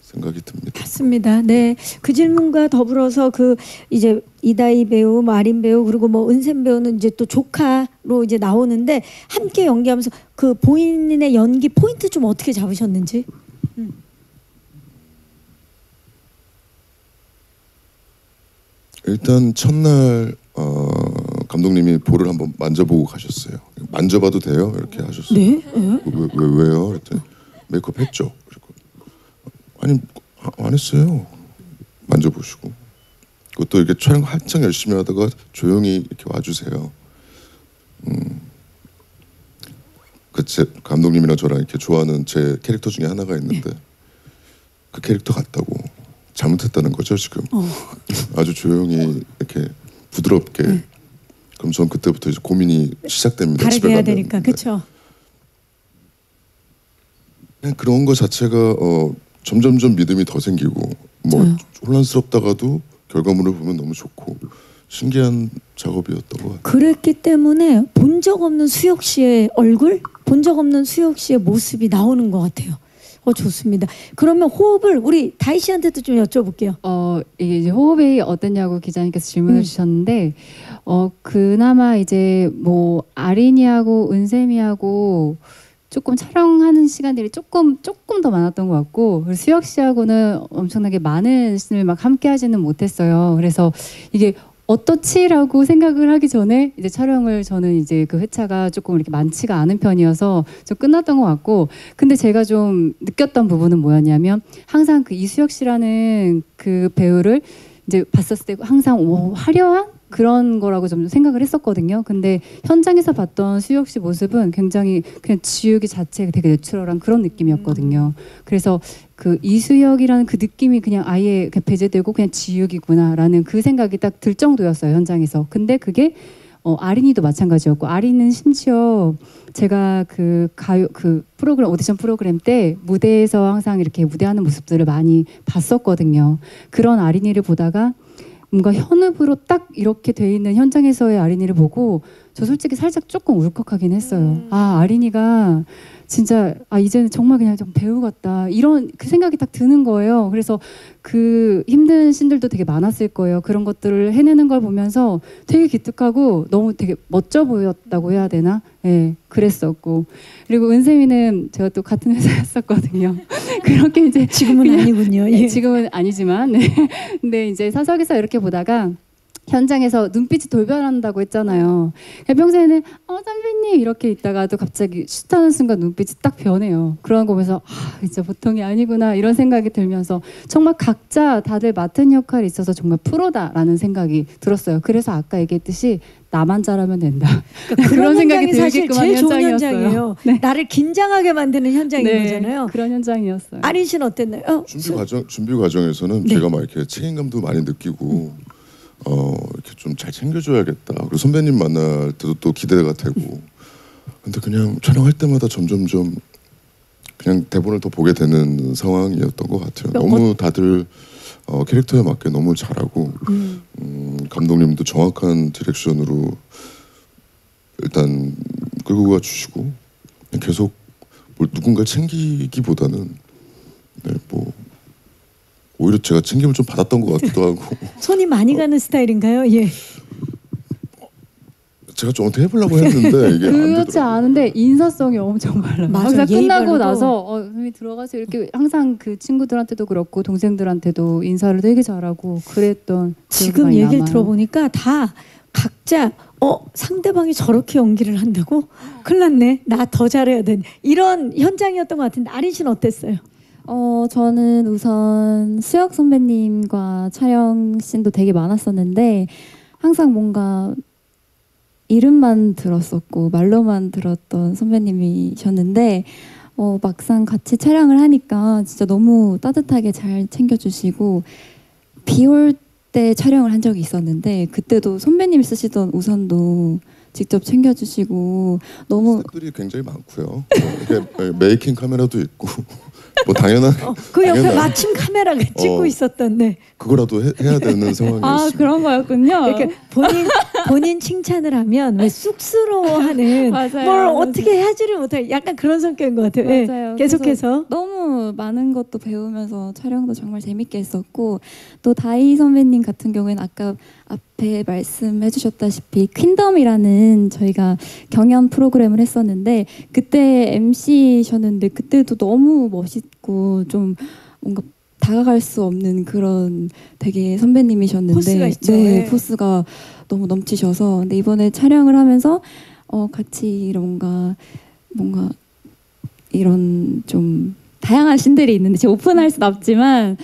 생각이 듭니다. 맞습니다. 네, 그 질문과 더불어서 그 이제 이다희 배우, 아린 배우 그리고 뭐 은샘 배우는 이제 또 조카로 이제 나오는데 함께 연기하면서 그 본인의 연기 포인트 좀 어떻게 잡으셨는지. 일단 첫날 감독님이 볼을 한번 만져보고 가셨어요. 만져봐도 돼요? 이렇게 하셨어요. 네. 왜요? 그랬더니 메이크업 했죠. 그리고 아니 안 했어요. 만져보시고 그것도 이렇게 촬영 한창 열심히 하다가 조용히 이렇게 와주세요. 제 감독님이랑 저랑 이렇게 좋아하는 제 캐릭터 중에 하나가 있는데 그 캐릭터 같다고 잘못했다는 거죠 지금. 아주 조용히 이렇게 부드럽게. 그럼 전 그때부터 이제 고민이 시작됩니다. 다르게 해야 되니까 그렇죠. 그냥 그런 거 자체가 점점점 믿음이 더 생기고 뭐 혼란스럽다가도 결과물을 보면 너무 좋고 신기한 작업이었던 것 같아요. 그랬기 때문에 본 적 없는 수혁 씨의 얼굴, 본 적 없는 수혁 씨의 모습이 나오는 것 같아요. 좋습니다. 그러면 호흡을 우리 다희 씨한테도 좀 여쭤볼게요. 이게 이제 호흡이 어땠냐고 기자님께서 질문을 주셨는데, 그나마 이제 뭐 아린이하고 은샘이하고 조금 촬영하는 시간들이 조금 더 많았던 것 같고, 그리고 수혁 씨하고는 엄청나게 많은 씬을 막 함께 하지는 못했어요. 그래서 이게 어떻지라고 생각을 하기 전에 이제 촬영을 저는 이제 그 회차가 조금 이렇게 많지가 않은 편이어서 좀 끝났던 것 같고, 근데 제가 좀 느꼈던 부분은 뭐였냐면 항상 그 이수혁 씨라는 그 배우를 이제 봤었을 때 항상 화려한 그런 거라고 좀 생각을 했었거든요. 근데 현장에서 봤던 수혁 씨 모습은 굉장히 그냥 지우개 자체가 되게 내추럴한 그런 느낌이었거든요. 그래서 그 이수혁이라는 그 느낌이 그냥 아예 배제되고 그냥 지우개구나라는 그 생각이 딱 들 정도였어요, 현장에서. 근데 그게 아린이도 마찬가지였고 아린은 심지어 제가 그 프로그램 오디션 프로그램 때 무대에서 항상 이렇게 무대하는 모습들을 많이 봤었거든요. 그런 아린이를 보다가 뭔가 현읍으로 딱 이렇게 돼 있는 현장에서의 아린이를 보고 저 솔직히 살짝 조금 울컥하긴 했어요. 아, 아린이가 진짜 이제는 정말 그냥 좀 배우 같다 이런 그 생각이 딱 드는 거예요. 그래서 그 힘든 씬들도 되게 많았을 거예요. 그런 것들을 해내는 걸 보면서 되게 기특하고 너무 되게 멋져 보였다고 해야 되나? 예, 그랬었고 그리고 은세미는 제가 또 같은 회사였었거든요. 그렇게 이제 지금은 그냥, 아니군요. 예. 지금은 아니지만 네. 근데 이제 사석에서 이렇게 보다가 현장에서 눈빛이 돌변한다고 했잖아요. 평소에는 선배님 이렇게 있다가도 갑자기 슛하는 순간 눈빛이 딱 변해요. 그런 거 보면서 진짜 보통이 아니구나 이런 생각이 들면서 정말 각자 다들 맡은 역할이 있어서 정말 프로다라는 생각이 들었어요. 그래서 아까 얘기했듯이 나만 잘하면 된다. 그러니까 그런 생각이 현장이 사실 들게끔 제일 좋은 현장이었어요. 현장이에요. 네. 나를 긴장하게 만드는 현장인 네, 거잖아요. 그런 현장이었어요. 아린 씨는 어땠나요? 준비 과정에서는 네. 제가 막 이렇게 책임감도 많이 느끼고 이렇게 좀 잘 챙겨줘야겠다. 그리고 선배님 만날 때도 또 기대가 되고. 근데 그냥 촬영할 때마다 점점점 그냥 대본을 더 보게 되는 상황이었던 것 같아요. 너무 다들 캐릭터에 맞게 너무 잘하고 감독님도 정확한 디렉션으로 일단 끌고 가주시고 계속 뭘 누군가 챙기기보다는 네, 뭐 오히려 제가 챙김을 좀 받았던 것 같기도 하고. 손이 많이 가는 스타일인가요? 예. 제가 좀 어떻게 해보려고 했는데 이게 안 그렇지 되더라고요. 않은데 인사성이 엄청 많아요. 맞아, 항상 예의 끝나고 바르고. 나서 선생님이 들어가서 이렇게 항상 그 친구들한테도 그렇고 동생들한테도 인사를 되게 잘하고 그랬던 기억이 지금 많이 얘기를 남아요. 들어보니까 다 각자 상대방이 저렇게 연기를 한다고? 큰일 났네. 나 더 잘해야 돼. 이런 현장이었던 것 같은데 아린 씨는 어땠어요? 저는 우선 수혁 선배님과 촬영 씬도 되게 많았었는데 항상 뭔가 이름만 들었었고 말로만 들었던 선배님이셨는데 막상 같이 촬영을 하니까 진짜 너무 따뜻하게 잘 챙겨주시고 비 올 때 촬영을 한 적이 있었는데 그때도 선배님이 쓰시던 우산도 직접 챙겨주시고 너무 스태프들이 굉장히 많고요. 이렇게 메이킹 카메라도 있고 뭐 당연한 그 옆에 당연한- 마침 카메라가 찍고 있었던 네. 그거라도 해야 되는 상황이었어요. 그런 거였군요. 이렇게 본인 칭찬을 하면 왜 쑥스러워하는 맞아요. 뭘 맞아요. 어떻게 하지를 못할 약간 그런 성격인 것 같아요. 네, 맞아요. 계속해서 너무 많은 것도 배우면서 촬영도 정말 재밌게 했었고 또 다이 선배님 같은 경우에는 아까 앞에 말씀해주셨다시피 퀸덤이라는 저희가 경연 프로그램을 했었는데 그때 MC셨는데 그때도 너무 멋있고 좀 뭔가 다가갈 수 없는 그런 되게 선배님이셨는데 포스가 있죠. 네, 네. 포스가 너무 넘치셔서 근데 이번에 촬영을 하면서 같이 뭔가 이런 좀 다양한 씬들이 있는데 제가 오픈할 수는 없지만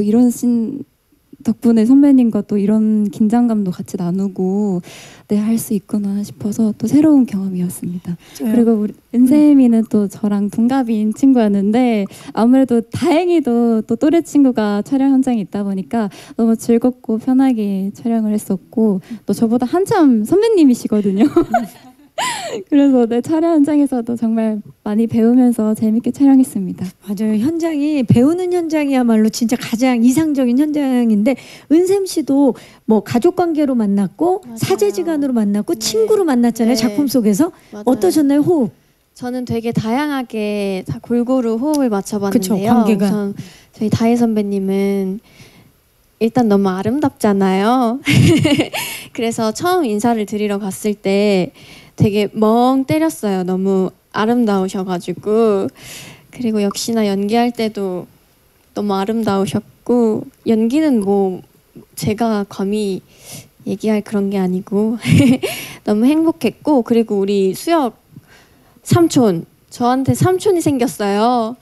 이런 씬 덕분에 선배님과 또 이런 긴장감도 같이 나누고 할 수 있구나 싶어서 또 새로운 경험이었습니다. 그리고 우리 은세미는 또 저랑 동갑인 친구였는데 아무래도 다행히도 또 또래 친구가 촬영 현장에 있다 보니까 너무 즐겁고 편하게 촬영을 했었고 또 저보다 한참 선배님이시거든요. 그래서 촬영 현장에서도 정말 많이 배우면서 재밌게 촬영했습니다. 맞아요. 현장이 배우는 현장이야말로 진짜 가장 이상적인 현장인데 은샘 씨도 뭐 가족 관계로 만났고 맞아요. 사제지간으로 만났고 네. 친구로 만났잖아요. 네. 작품 속에서 맞아요. 어떠셨나요? 호흡? 저는 되게 다양하게 다 골고루 호흡을 맞춰봤는데요. 그쵸, 관계가. 우선 저희 다혜 선배님은 일단 너무 아름답잖아요. 그래서 처음 인사를 드리러 갔을 때 되게 멍 때렸어요. 너무 아름다우셔가지고. 그리고 역시나 연기할 때도 너무 아름다우셨고 연기는 뭐 제가 감히 얘기할 그런 게 아니고 너무 행복했고 그리고 우리 수혁 삼촌 저한테 삼촌이 생겼어요.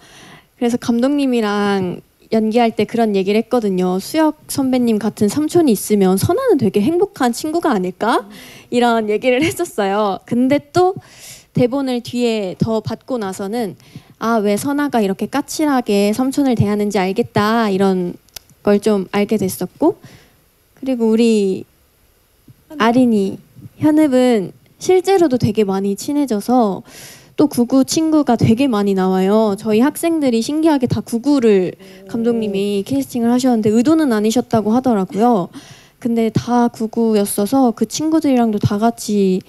그래서 감독님이랑 연기할 때 그런 얘기를 했거든요. 수혁 선배님 같은 삼촌이 있으면 선아는 되게 행복한 친구가 아닐까? 이런 얘기를 했었어요. 근데 또 대본을 뒤에 더 받고 나서는 왜 선아가 이렇게 까칠하게 삼촌을 대하는지 알겠다 이런 걸 좀 알게 됐었고 그리고 우리 아린이, 현읍은 실제로도 되게 많이 친해져서 또 구구 친구가 되게 많이 나와요. 저희 학생들이 신기하게 다 구구를 감독님이 캐스팅을 하셨는데 의도는 아니셨다고 하더라고요. 근데 다 구구였어서 그 친구들이랑도 다 같이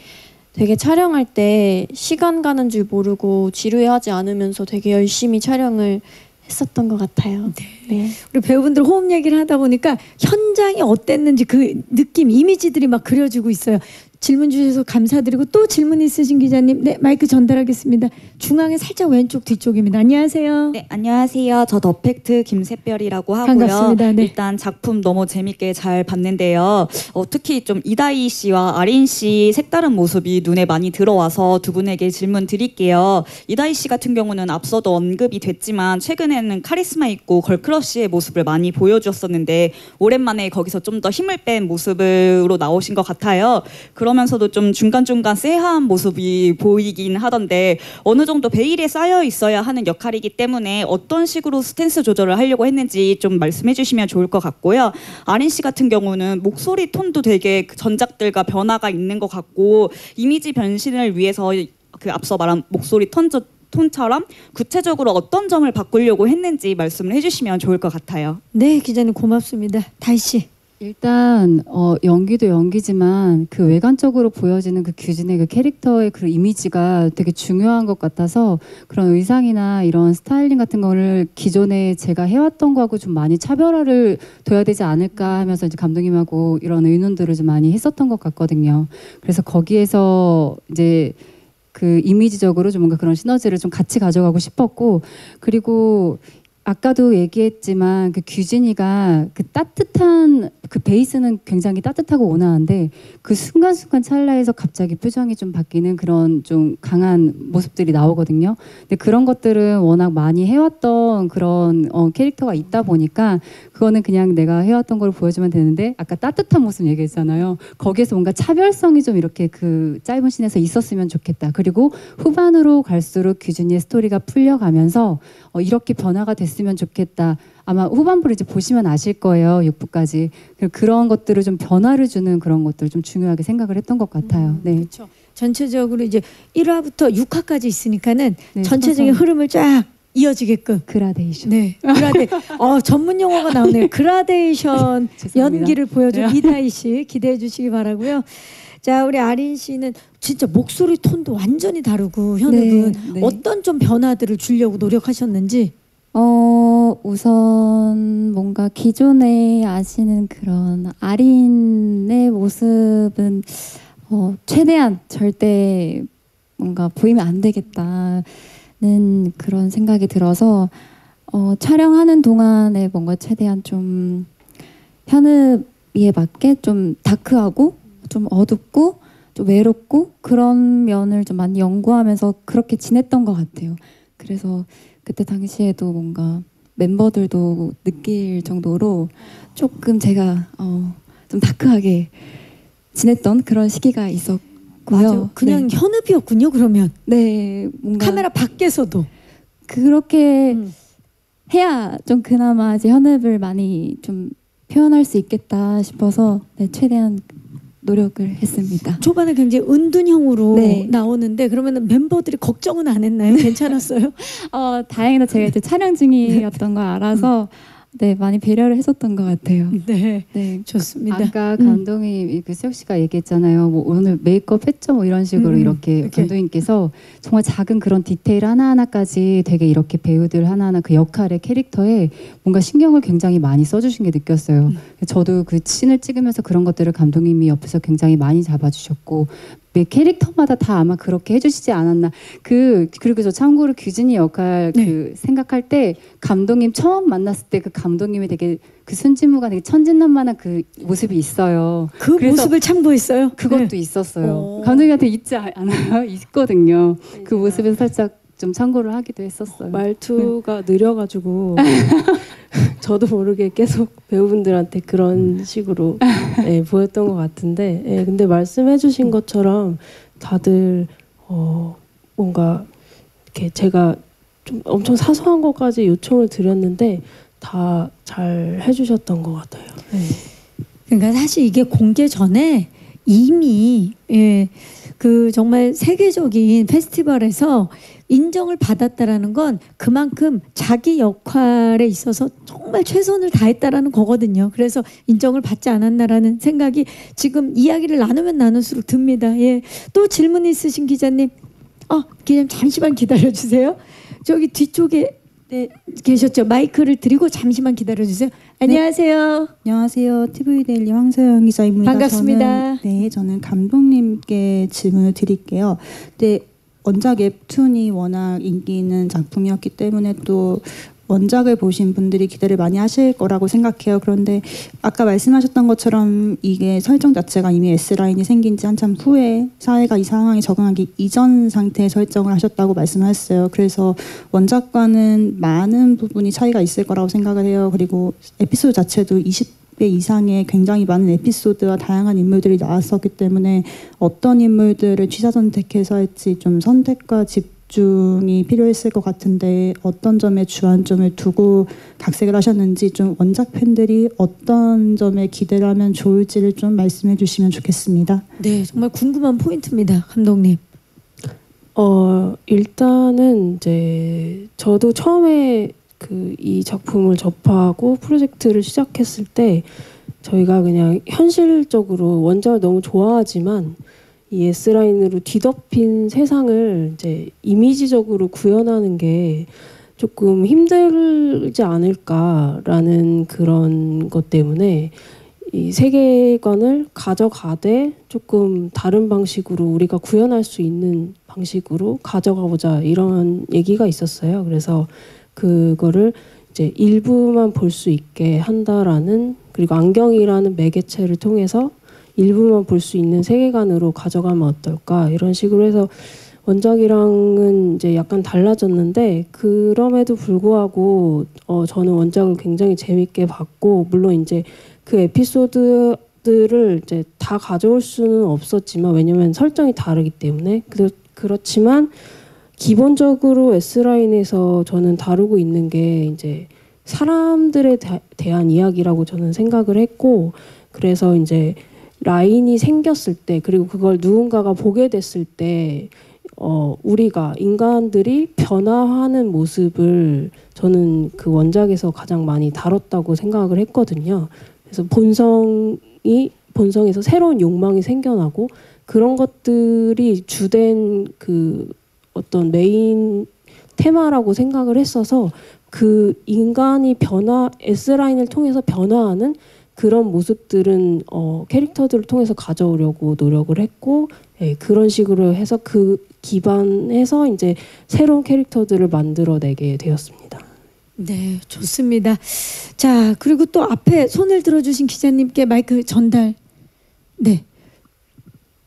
되게 촬영할 때 시간 가는 줄 모르고 지루해하지 않으면서 되게 열심히 촬영을 했었던 것 같아요. 네. 우리 배우분들 호흡 얘기를 하다 보니까 현장이 어땠는지 그 느낌, 이미지들이 막 그려지고 있어요. 질문 주셔서 감사드리고 또 질문 있으신 기자님, 네 마이크 전달하겠습니다. 중앙에 살짝 왼쪽 뒤쪽입니다. 안녕하세요. 네, 안녕하세요. 저 더팩트 김샛별이라고 하고요. 반갑습니다. 네. 일단 작품 너무 재밌게 잘 봤는데요. 특히 좀 이다희 씨와 아린 씨 색다른 모습이 눈에 많이 들어와서 두 분에게 질문 드릴게요. 이다희 씨 같은 경우는 앞서도 언급이 됐지만 최근에는 카리스마 있고 걸크러쉬의 모습을 많이 보여주었었는데 오랜만에 거기서 좀 더 힘을 뺀 모습으로 나오신 것 같아요. 그러면서도 좀 중간중간 쎄한 모습이 보이긴 하던데 어느 정도 베일에 쌓여 있어야 하는 역할이기 때문에 어떤 식으로 스탠스 조절을 하려고 했는지 좀 말씀해 주시면 좋을 것 같고요. 아린 씨 같은 경우는 목소리 톤도 되게 그 전작들과 변화가 있는 것 같고 이미지 변신을 위해서 그 앞서 말한 목소리 톤처럼 구체적으로 어떤 점을 바꾸려고 했는지 말씀을 해주시면 좋을 것 같아요. 네, 기자님 고맙습니다. 다희 씨. 일단 연기도 연기지만 그 외관적으로 보여지는 그 규진의 그 캐릭터의 그 이미지가 되게 중요한 것 같아서 그런 의상이나 이런 스타일링 같은 거를 기존에 제가 해왔던 거하고 좀 많이 차별화를 둬야 되지 않을까 하면서 이제 감독님하고 이런 의논들을 좀 많이 했었던 것 같거든요. 그래서 거기에서 이제 그 이미지적으로 좀 뭔가 그런 시너지를 좀 같이 가져가고 싶었고, 그리고 아까도 얘기했지만 그 규진이가 그 따뜻한 그 베이스는 굉장히 따뜻하고 온화한데 그 순간순간 찰나에서 갑자기 표정이 좀 바뀌는 그런 좀 강한 모습들이 나오거든요. 근데 그런 것들은 워낙 많이 해왔던 그런 캐릭터가 있다 보니까 그거는 그냥 내가 해왔던 걸 보여주면 되는데, 아까 따뜻한 모습 얘기했잖아요. 거기에서 뭔가 차별성이 좀 이렇게 그 짧은 씬에서 있었으면 좋겠다. 그리고 후반으로 갈수록 규진이의 스토리가 풀려가면서 이렇게 변화가 됐으면 좋겠다. 아마 후반부를 이제 보시면 아실 거예요. 6부까지. 그런 것들을 좀 변화를 주는 그런 것들을 좀 중요하게 생각을 했던 것 같아요. 네. 그렇죠. 전체적으로 이제 1화부터 6화까지 있으니까는 네, 전체적인 흐름을 쫙 이어지게끔. 그라데이션. 네. 전문 용어가 나오네요. 그라데이션 연기를 보여준 이다희 씨 기대해 주시기 바라고요. 자, 우리 아린 씨는 진짜 목소리 톤도 완전히 다르고 현욱은 네. 어떤 좀 변화들을 주려고 노력하셨는지. 우선 뭔가 기존에 아시는 그런 아린의 모습은 최대한 절대 뭔가 보이면 안 되겠다는 그런 생각이 들어서 촬영하는 동안에 뭔가 최대한 좀 현읍이에 맞게 좀 다크하고 좀 어둡고 좀 외롭고 그런 면을 좀 많이 연구하면서 그렇게 지냈던 것 같아요. 그래서 그때 당시에도 뭔가 멤버들도 느낄 정도로 조금 제가 좀 다크하게 지냈던 그런 시기가 있었고요. 맞아. 그냥 네. 현읍이었군요. 그러면 네, 뭔가 카메라 밖에서도 그렇게 해야 좀 그나마 이제 현읍을 많이 좀 표현할 수 있겠다 싶어서 네, 최대한 노력을 했습니다. 초반에 굉장히 은둔형으로 네. 나오는데 그러면 멤버들이 걱정은 안 했나요? 괜찮았어요? 다행히도 제가 이제 촬영 중이었던 걸 알아서 네, 많이 배려를 했었던 것 같아요. 네, 네. 좋습니다. 아까 감독님 그 수혁 씨가 얘기했잖아요. 뭐 오늘 메이크업 했죠, 뭐 이런 식으로 이렇게 감독님께서 정말 작은 그런 디테일 하나하나까지 되게 이렇게 배우들 하나하나 그 역할의 캐릭터에 뭔가 신경을 굉장히 많이 써주신 게 느꼈어요. 저도 그 씬을 찍으면서 그런 것들을 감독님이 옆에서 굉장히 많이 잡아주셨고. 매 캐릭터마다 다 아마 그렇게 해주시지 않았나. 그리고 저 참고로 규진이 역할 그 생각할 때 감독님 처음 만났을 때 그 감독님이 되게 그 순진무가 되게 천진난만한 그 모습이 있어요. 그 모습을 참고했어요? 그것도 네. 있었어요. 감독님한테 있지 않아요? 있거든요. 그 모습에서 살짝 좀 참고를 하기도 했었어요. 말투가 느려가지고 저도 모르게 계속 배우분들한테 그런 식으로 보였던 것 같은데, 근데 말씀해주신 것처럼 다들 뭔가 이렇게 제가 좀 엄청 사소한 것까지 요청을 드렸는데 다 잘 해주셨던 것 같아요. 네. 그러니까 사실 이게 공개 전에 이미 그 정말 세계적인 페스티벌에서 인정을 받았다라는 건 그만큼 자기 역할에 있어서 정말 최선을 다했다라는 거거든요. 그래서 인정을 받지 않았나라는 생각이 지금 이야기를 나누면 나눌수록 듭니다. 예, 또 질문 있으신 기자님? 기자님 잠시만 기다려 주세요. 저기 뒤쪽에 계셨죠? 마이크를 드리고 잠시만 기다려 주세요. 안녕하세요. 안녕하세요. TV데일리 황서영 기자입니다. 반갑습니다. 저는 감독님께 질문을 드릴게요. 원작 웹툰이 워낙 인기 있는 작품이었기 때문에 또 원작을 보신 분들이 기대를 많이 하실 거라고 생각해요. 그런데 아까 말씀하셨던 것처럼 이게 설정 자체가 이미 S라인이 생긴 지 한참 후에 사회가 이 상황에 적응하기 이전 상태의 설정을 하셨다고 말씀하셨어요. 그래서 원작과는 많은 부분이 차이가 있을 거라고 생각을 해요. 그리고 에피소드 자체도 20배 이상의 굉장히 많은 에피소드와 다양한 인물들이 나왔었기 때문에 어떤 인물들을 취사 선택해서 할지 좀 선택과 집중이 필요했을 것 같은데 어떤 점에 주안점을 두고 각색을 하셨는지 좀 원작 팬들이 어떤 점에 기대를 하면 좋을지를 좀 말씀해 주시면 좋겠습니다. 네, 정말 궁금한 포인트입니다, 감독님. 일단은 이제 저도 처음에 이 작품을 접하고 프로젝트를 시작했을 때 저희가 그냥 현실적으로 원작을 너무 좋아하지만 이 S라인으로 뒤덮인 세상을 이제 이미지적으로 구현하는 게 조금 힘들지 않을까라는 그런 것 때문에 이 세계관을 가져가되 조금 다른 방식으로 우리가 구현할 수 있는 방식으로 가져가보자 이런 얘기가 있었어요. 그래서 그거를 이제 일부만 볼 수 있게 한다라는, 그리고 안경이라는 매개체를 통해서 일부만 볼 수 있는 세계관으로 가져가면 어떨까 이런 식으로 해서 원작이랑은 이제 약간 달라졌는데 그럼에도 불구하고 저는 원작을 굉장히 재밌게 봤고, 물론 이제 그 에피소드들을 이제 다 가져올 수는 없었지만 왜냐면 설정이 다르기 때문에 그렇지만 기본적으로 S라인에서 저는 다루고 있는 게 이제 사람들에 대한 이야기라고 저는 생각을 했고, 그래서 이제 라인이 생겼을 때 그리고 그걸 누군가가 보게 됐을 때 우리가 인간들이 변화하는 모습을 저는 그 원작에서 가장 많이 다뤘다고 생각을 했거든요. 그래서 본성에서 새로운 욕망이 생겨나고 그런 것들이 주된 그 어떤 메인 테마라고 생각을 했어서 그 인간이 S라인을 통해서 변화하는 그런 모습들은 캐릭터들을 통해서 가져오려고 노력을 했고, 그런 식으로 해서 그 기반해서 이제 새로운 캐릭터들을 만들어내게 되었습니다. 네, 좋습니다. 자, 그리고 또 앞에 손을 들어주신 기자님께 마이크 전달. 네,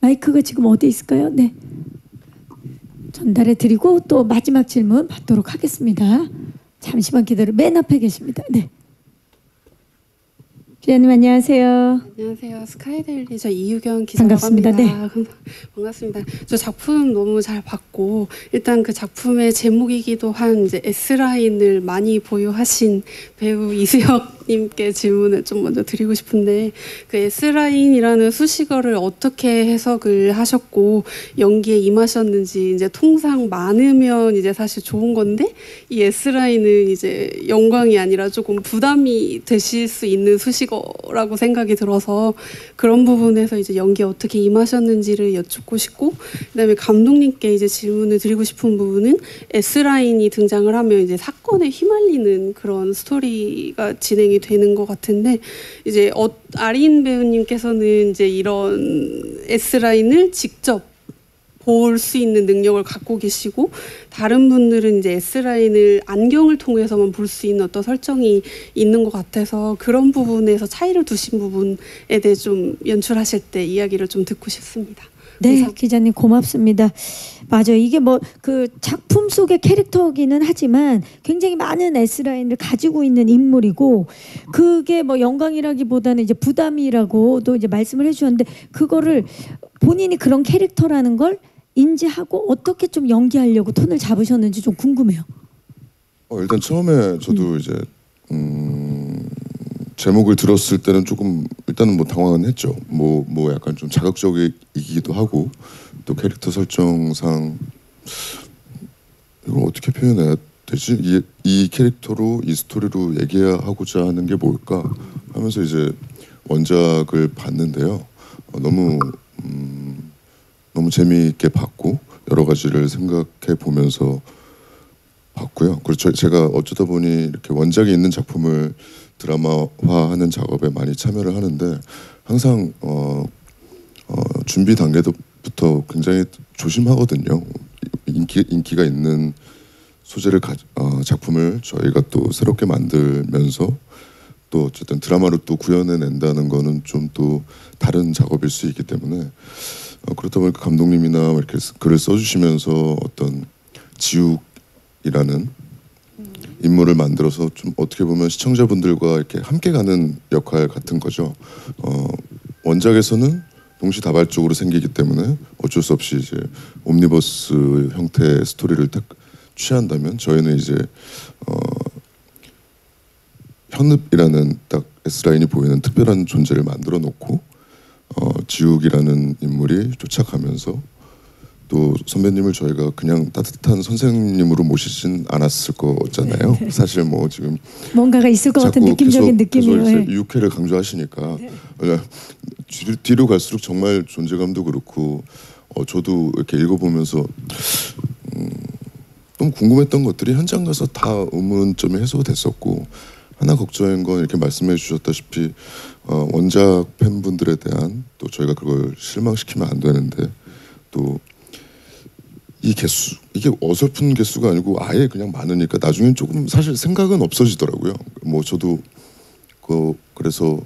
마이크가 지금 어디 있을까요? 네, 전달해 드리고 또 마지막 질문 받도록 하겠습니다. 잠시만 기다려. 맨 앞에 계십니다. 네. 기자님 안녕하세요. 안녕하세요. 스카이데일리 저 이유경 기자라고 반갑습니다. 합니다. 네. 반갑습니다. 저 작품 너무 잘 봤고 일단 그 작품의 제목이기도 한 이제 S라인을 많이 보유하신 배우 이수혁님께 질문을 좀 먼저 드리고 싶은데, 그 S라인이라는 수식어를 어떻게 해석을 하셨고 연기에 임하셨는지, 이제 통상 많으면 이제 사실 좋은 건데 이 S라인은 이제 영광이 아니라 조금 부담이 되실 수 있는 수식어라고 생각이 들어서 그런 부분에서 이제 연기에 어떻게 임하셨는지를 여쭙고 싶고, 그다음에 감독님께 이제 질문을 드리고 싶은 부분은 S라인이 등장을 하면 이제 사건에 휘말리는 그런 스토리가 진행이 되는 것 같은데, 이제 아린 배우님께서는 이제 이런 S라인을 직접 볼 수 있는 능력을 갖고 계시고, 다른 분들은 이제 S라인을 안경을 통해서만 볼 수 있는 어떤 설정이 있는 것 같아서 그런 부분에서 차이를 두신 부분에 대해 좀 연출하실 때 이야기를 좀 듣고 싶습니다. 네, 감사합니다. 기자님 고맙습니다. 맞아요. 이게 뭐 그 작품 속의 캐릭터기는 하지만 굉장히 많은 S라인을 가지고 있는 인물이고, 그게 뭐 영광이라기보다는 이제 부담이라고도 이제 말씀을 해주셨는데, 그거를 본인이 그런 캐릭터라는 걸 인지하고 어떻게 좀 연기하려고 톤을 잡으셨는지 좀 궁금해요. 일단 처음에 저도 이제 제목을 들었을 때는 조금 일단은 뭐 당황은 했죠. 뭐 약간 좀 자극적이기도 하고 또 캐릭터 설정상 이걸 어떻게 표현해야 되지? 이 캐릭터로 이 스토리로 얘기하고자 하는 게 뭘까 하면서 이제 원작을 봤는데요. 너무 재미있게 봤고 여러 가지를 생각해 보면서 봤고요. 그리고 제가 어쩌다 보니 이렇게 원작이 있는 작품을 드라마화하는 작업에 많이 참여를 하는데 항상 준비 단계부터 굉장히 조심하거든요. 인기가 있는 소재를 작품을 저희가 또 새롭게 만들면서 또 어쨌든 드라마로 또 구현해낸다는 거는 좀 또 다른 작업일 수 있기 때문에 그렇다 보니까 감독님이나 이렇게 글을 써주시면서 어떤 지욱이라는 인물을 만들어서 좀 어떻게 보면 시청자분들과 이렇게 함께 가는 역할 같은 거죠. 원작에서는 동시다발적으로 생기기 때문에 어쩔 수 없이 이제 옴니버스 형태의 스토리를 딱 취한다면 저희는 이제 현읍이라는 딱 S라인이 보이는 특별한 존재를 만들어 놓고 지욱이라는 인물이 쫓아가면서 또 선배님을 저희가 그냥 따뜻한 선생님으로 모시진 않았을 거잖아요. 네. 사실 뭐 지금 뭔가가 있을 것 같은 느낌적인 느낌이에요. 네. 유쾌를 강조하시니까 네. 뒤로 갈수록 정말 존재감도 그렇고 저도 이렇게 읽어보면서 너무 궁금했던 것들이 현장 가서 다 의문점이 해소가 됐었고 하나 걱정인 건 이렇게 말씀해 주셨다시피 원작 팬분들에 대한 또 저희가 그걸 실망시키면 안 되는데 또 이 개수 이게 어설픈 개수가 아니고 아예 그냥 많으니까 나중엔 조금 사실 생각은 없어지더라고요. 뭐 저도 그래서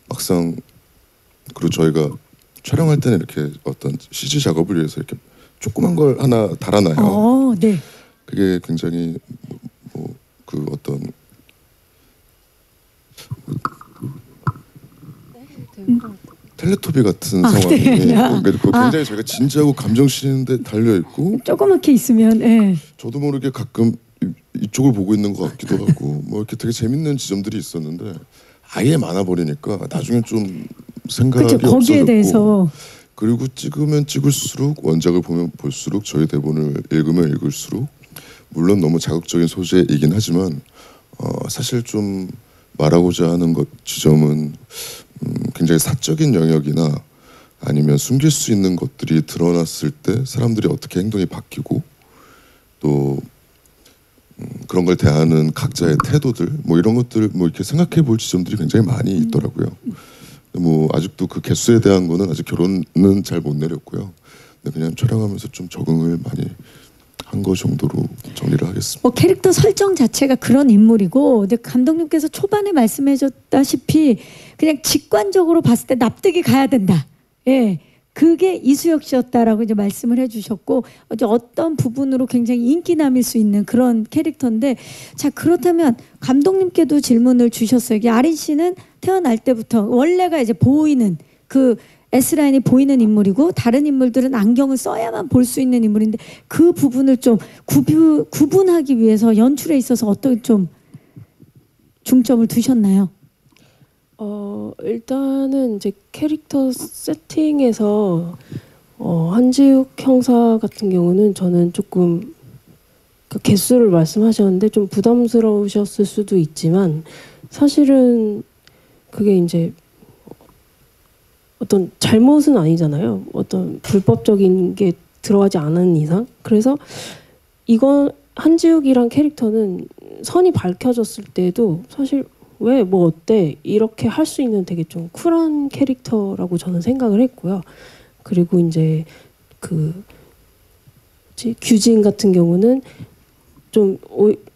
막상 그리고 저희가 촬영할 때는 이렇게 어떤 CG 작업을 위해서 이렇게 조그만 걸 하나 달아놔요. 네. 그게 굉장히 그 어떤 텔레토비 같은 상황이 굉장히 저희가 진지하고 감정 실리는데 달려 있고 조그맣게 있으면 저도 모르게 가끔 이쪽을 보고 있는 것 같기도 하고 뭐 이렇게 되게 재밌는 지점들이 있었는데 아예 많아 버리니까 나중에 좀 생각이 그쵸, 거기에 없어졌고 대해서 그리고 찍으면 찍을수록 원작을 보면 볼수록 저희 대본을 읽으면 읽을수록 물론 너무 자극적인 소재이긴 하지만 사실 좀 말하고자 하는 지점은 굉장히 사적인 영역이나 아니면 숨길 수 있는 것들이 드러났을 때 사람들이 어떻게 행동이 바뀌고 또 그런 걸 대하는 각자의 태도들 뭐 이런 것들 뭐 이렇게 생각해 볼 지점들이 굉장히 많이 있더라고요. 뭐 아직도 그 개수에 대한 거는 아직 결론은 잘 못 내렸고요. 근데 그냥 촬영하면서 좀 적응을 많이 한 거 정도로 정리를 하겠습니다. 캐릭터 설정 자체가 그런 인물이고, 근데 감독님께서 초반에 말씀해줬다시피 그냥 직관적으로 봤을 때 납득이 가야 된다. 예, 그게 이수혁 씨였다라고 이제 말씀을 해주셨고, 어떤 부분으로 굉장히 인기남일 수 있는 그런 캐릭터인데, 자 그렇다면 감독님께도 질문을 주셨어요. 이게 아린 씨는 태어날 때부터 원래가 이제 보이는 그 S라인이 보이는 인물이고 다른 인물들은 안경을 써야만 볼 수 있는 인물인데 그 부분을 좀 구분하기 위해서 연출에 있어서 어떤 좀 중점을 두셨나요? 일단은 이제 캐릭터 세팅에서 한지욱 형사 같은 경우는 저는 조금 그 개수를 말씀하셨는데 좀 부담스러우셨을 수도 있지만 사실은 그게 이제 어떤 잘못은 아니잖아요. 어떤 불법적인 게 들어가지 않은 이상. 그래서 이건 한지욱이란 캐릭터는 선이 밝혀졌을 때도 사실 왜 뭐 어때 이렇게 할 수 있는 되게 좀 쿨한 캐릭터라고 저는 생각을 했고요. 그리고 이제 그 규진 같은 경우는 좀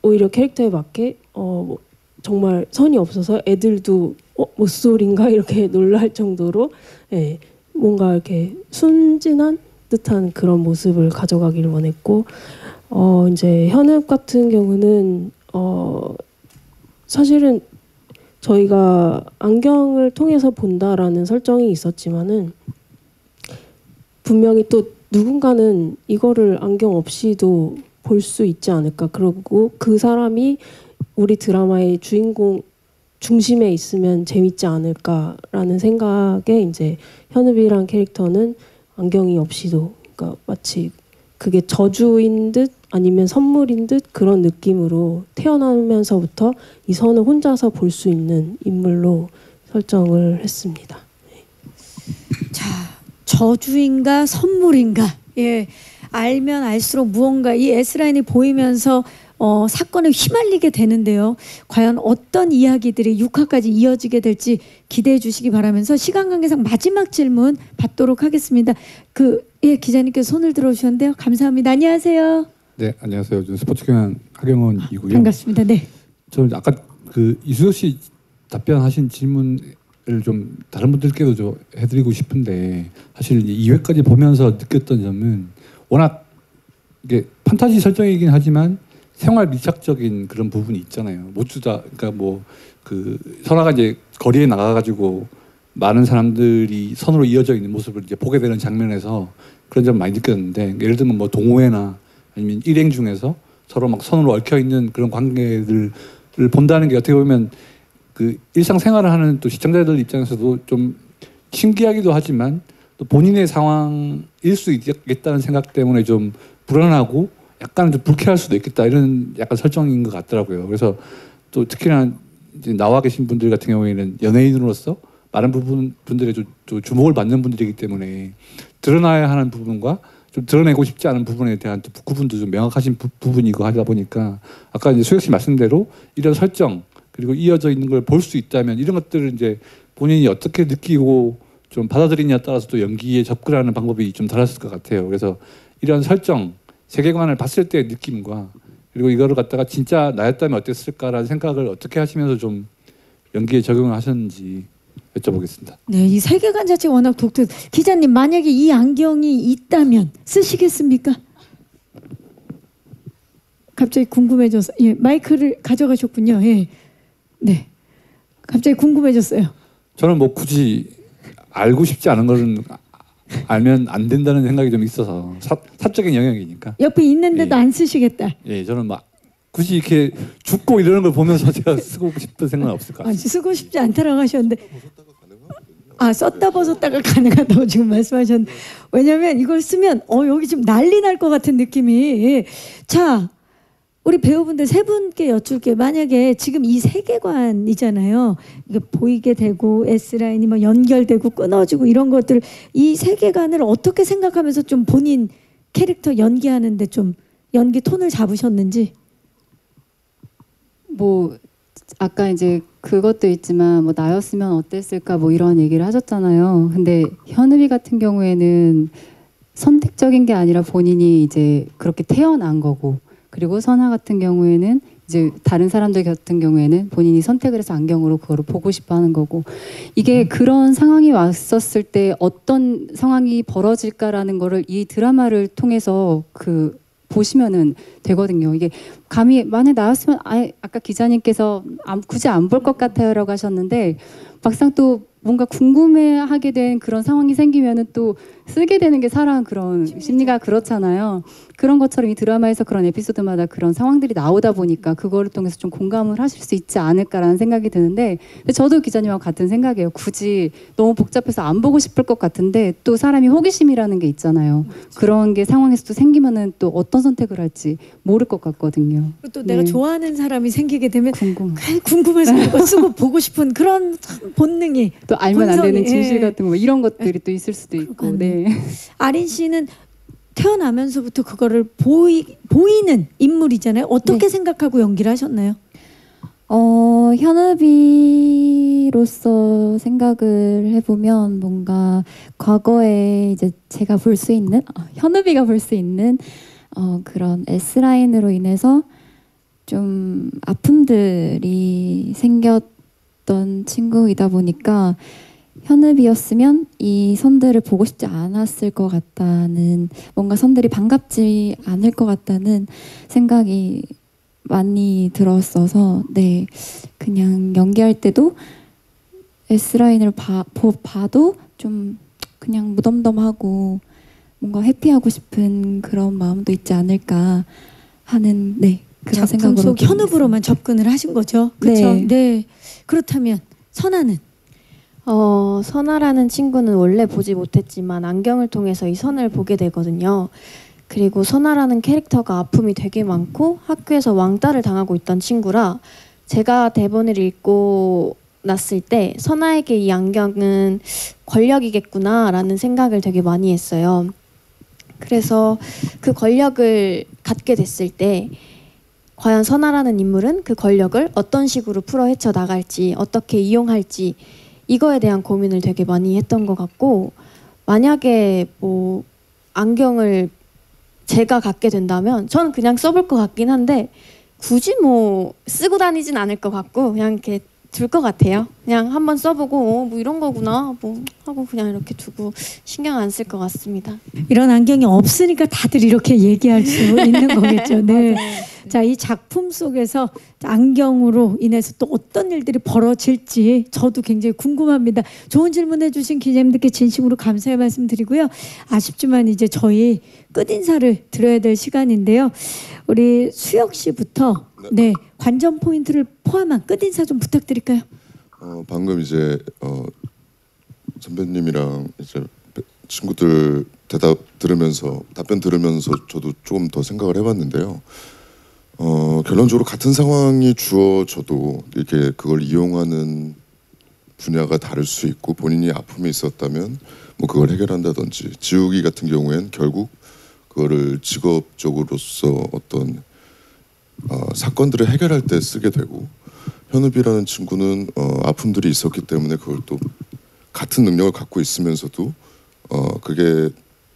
오히려 캐릭터에 맞게 뭐 정말 선이 없어서 애들도 무슨 이렇게 놀랄 정도로 예, 뭔가 이렇게 순진한 듯한 그런 모습을 가져가기를 원했고 이제 현읍 같은 경우는 사실은 저희가 안경을 통해서 본다라는 설정이 있었지만은 분명히 또 누군가는 이거를 안경 없이도 볼 수 있지 않을까. 그리고 그 사람이 우리 드라마의 주인공일 중심에 있으면 재밌지 않을까라는 생각에 이제 현읍이란 캐릭터는 안경이 없이도 그러니까 마치 그게 저주인 듯 아니면 선물인 듯 그런 느낌으로 태어나면서부터 이 선을 혼자서 볼 수 있는 인물로 설정을 했습니다. 자, 저주인가 선물인가? 예, 알면 알수록 무언가 이 S라인이 보이면서 사건에 휘말리게 되는데요. 과연 어떤 이야기들이 6화까지 이어지게 될지 기대해 주시기 바라면서 시간 관계상 마지막 질문 받도록 하겠습니다. 예, 기자님께서 손을 들어주셨는데요. 감사합니다. 안녕하세요. 네, 안녕하세요. 저는 스포츠 경영 하경원이고요. 반갑습니다. 네. 저 아까 이수혁 씨 답변하신 질문을 좀 다른 분들께도 좀 해드리고 싶은데 사실 2회까지 보면서 느꼈던 점은 워낙 이게 판타지 설정이긴 하지만 생활 밀착적인 그런 부분이 있잖아요. 모두다 그러니까 설아가 이제 거리에 나가가지고 많은 사람들이 선으로 이어져 있는 모습을 이제 보게 되는 장면에서 그런 점 많이 느꼈는데 예를 들면 뭐 동호회나 아니면 일행 중에서 서로 막 선으로 얽혀 있는 그런 관계들을 본다는 게 어떻게 보면 그 일상생활을 하는 또 시청자들 입장에서도 좀 신기하기도 하지만 또 본인의 상황일 수 있겠다는 생각 때문에 좀 불안하고 약간 좀 불쾌할 수도 있겠다 이런 약간 설정인 것 같더라고요. 그래서 또 특히나 이제 나와 계신 분들 같은 경우에는 연예인으로서 많은 분들의 좀 주목을 받는 분들이기 때문에 드러나야 하는 부분과 좀 드러내고 싶지 않은 부분에 대한 또 구분도 좀 명확하신 부분이고 하다 보니까 아까 이제 수혁 씨 말씀대로 이런 설정 그리고 이어져 있는 걸 볼 수 있다면 이런 것들을 이제 본인이 어떻게 느끼고 좀 받아들이냐에 따라서 또 연기에 접근하는 방법이 좀 달랐을 것 같아요. 그래서 이런 설정 세계관을 봤을 때의 느낌과 그리고 이거를 갖다가 진짜 나였다면 어땠을까라는 생각을 어떻게 하시면서 좀 연기에 적용을 하셨는지 여쭤보겠습니다. 네, 이 세계관 자체가 워낙 독특. 기자님 만약에 이 안경이 있다면 쓰시겠습니까? 갑자기 궁금해져서 예, 마이크를 가져가셨군요. 예, 네, 갑자기 궁금해졌어요. 저는 뭐 굳이 알고 싶지 않은 거는 알면 안 된다는 생각이 좀 있어서 사적인 영역이니까. 옆에 있는데도 안 쓰시겠다. 예, 저는 막 굳이 이렇게 죽고 이러는 걸 보면서 제가 쓰고 싶은 생각은 없을 것 같아요. 쓰고 싶지 않다라고 하셨는데 썼다 벗었다가 가능하다고 지금 말씀하셨는데 왜냐하면 이걸 쓰면 여기 지금 난리 날 것 같은 느낌이. 자, 우리 배우분들 세 분께 여쭐게. 만약에 지금 이 세계관이잖아요. 이게 보이게 되고 S라인이 막 연결되고 끊어지고 이런 것들 이 세계관을 어떻게 생각하면서 좀 본인 캐릭터 연기하는데 좀 연기 톤을 잡으셨는지. 뭐 아까 이제 그것도 있지만 뭐 나였으면 어땠을까 뭐 이런 얘기를 하셨잖아요. 근데 현읍이 같은 경우에는 선택적인 게 아니라 본인이 이제 그렇게 태어난 거고, 그리고 선아 같은 경우에는 이제 다른 사람들 같은 경우에는 본인이 선택을 해서 안경으로 그거를 보고 싶어 하는 거고, 이게 그런 상황이 왔었을 때 어떤 상황이 벌어질까라는 거를 이 드라마를 통해서 보시면은 되거든요. 이게 감히 만약 나왔으면 아까 기자님께서 굳이 안 볼 것 같아요라고 하셨는데 막상 또 뭔가 궁금해하게 된 그런 상황이 생기면은 또 쓰게 되는 게 사람 그런 심리가 그렇잖아요. 그런 것처럼 이 드라마에서 그런 에피소드마다 그런 상황들이 나오다 보니까 그거를 통해서 좀 공감을 하실 수 있지 않을까라는 생각이 드는데, 근데 저도 기자님하고 같은 생각이에요. 굳이 너무 복잡해서 안 보고 싶을 것 같은데 또 사람이 호기심이라는 게 있잖아요. 그런 게 상황에서 또 생기면은 또 어떤 선택을 할지 모를 것 같거든요. 또 내가 좋아하는 사람이 생기게 되면 궁금해서 이거 쓰고 보고 싶은 그런 본능이, 또 알면 안 되는 진실 예. 같은 거 이런 것들이 또 있을 수도 있고. 네. 아린 씨는 태어나면서부터 그거를 보이는 인물이잖아요. 어떻게 생각하고 연기를 하셨나요? 현읍이로서 생각을 해보면 뭔가 과거에 이제 제가 볼 수 있는 현읍이가 볼 수 있는 그런 S라인으로 인해서 좀 아픔들이 생겼던 친구이다 보니까 현읍이었으면 이 선들을 보고 싶지 않았을 것 같다는, 뭔가 선들이 반갑지 않을 것 같다는 생각이 많이 들었어서, 네, 그냥 연기할 때도 S라인을 봐도 좀 그냥 무덤덤하고 뭔가 회피하고 싶은 그런 마음도 있지 않을까 하는, 네, 그런 작품 생각으로 속 현읍으로만 접근을 하신 거죠. 그렇죠. 네. 네. 그렇다면 선아는 선아라는 친구는 원래 보지 못했지만 안경을 통해서 이 선을 보게 되거든요. 그리고 선아라는 캐릭터가 아픔이 되게 많고 학교에서 왕따를 당하고 있던 친구라 제가 대본을 읽고 났을 때 선아에게 이 안경은 권력이겠구나라는 생각을 되게 많이 했어요. 그래서 그 권력을 갖게 됐을 때 과연 선아라는 인물은 그 권력을 어떤 식으로 풀어 헤쳐 나갈지 어떻게 이용할지 이거에 대한 고민을 되게 많이 했던 것 같고 만약에 뭐 안경을 제가 갖게 된다면 전 그냥 써볼 것 같긴 한데 굳이 뭐 쓰고 다니진 않을 것 같고 그냥 이렇게 둘 것 같아요. 그냥 한번 써보고 뭐 이런 거구나 뭐 하고 그냥 이렇게 두고 신경 안 쓸 것 같습니다. 이런 안경이 없으니까 다들 이렇게 얘기할 수 있는 거겠죠. 네. 자, 이 작품 속에서 안경으로 인해서 또 어떤 일들이 벌어질지 저도 굉장히 궁금합니다. 좋은 질문해 주신 기자님들께 진심으로 감사의 말씀 드리고요. 아쉽지만 이제 저희 끝인사를 드려야 될 시간인데요. 우리 수혁 씨부터 네, 관전 포인트를 포함한 끝인사 좀 부탁드릴까요? 방금 이제 선배님이랑 이제 친구들 대답 들으면서 답변 들으면서 저도 조금 더 생각을 해봤는데요. 결론적으로 같은 상황이 주어져도 이렇게 그걸 이용하는 분야가 다를 수 있고 본인이 아픔이 있었다면 뭐 그걸 해결한다든지 지우기 같은 경우엔 결국 그거를 직업적으로서 어떤 사건들을 해결할 때 쓰게 되고 현읍이라는 친구는 아픔들이 있었기 때문에 그걸 또 같은 능력을 갖고 있으면서도 그게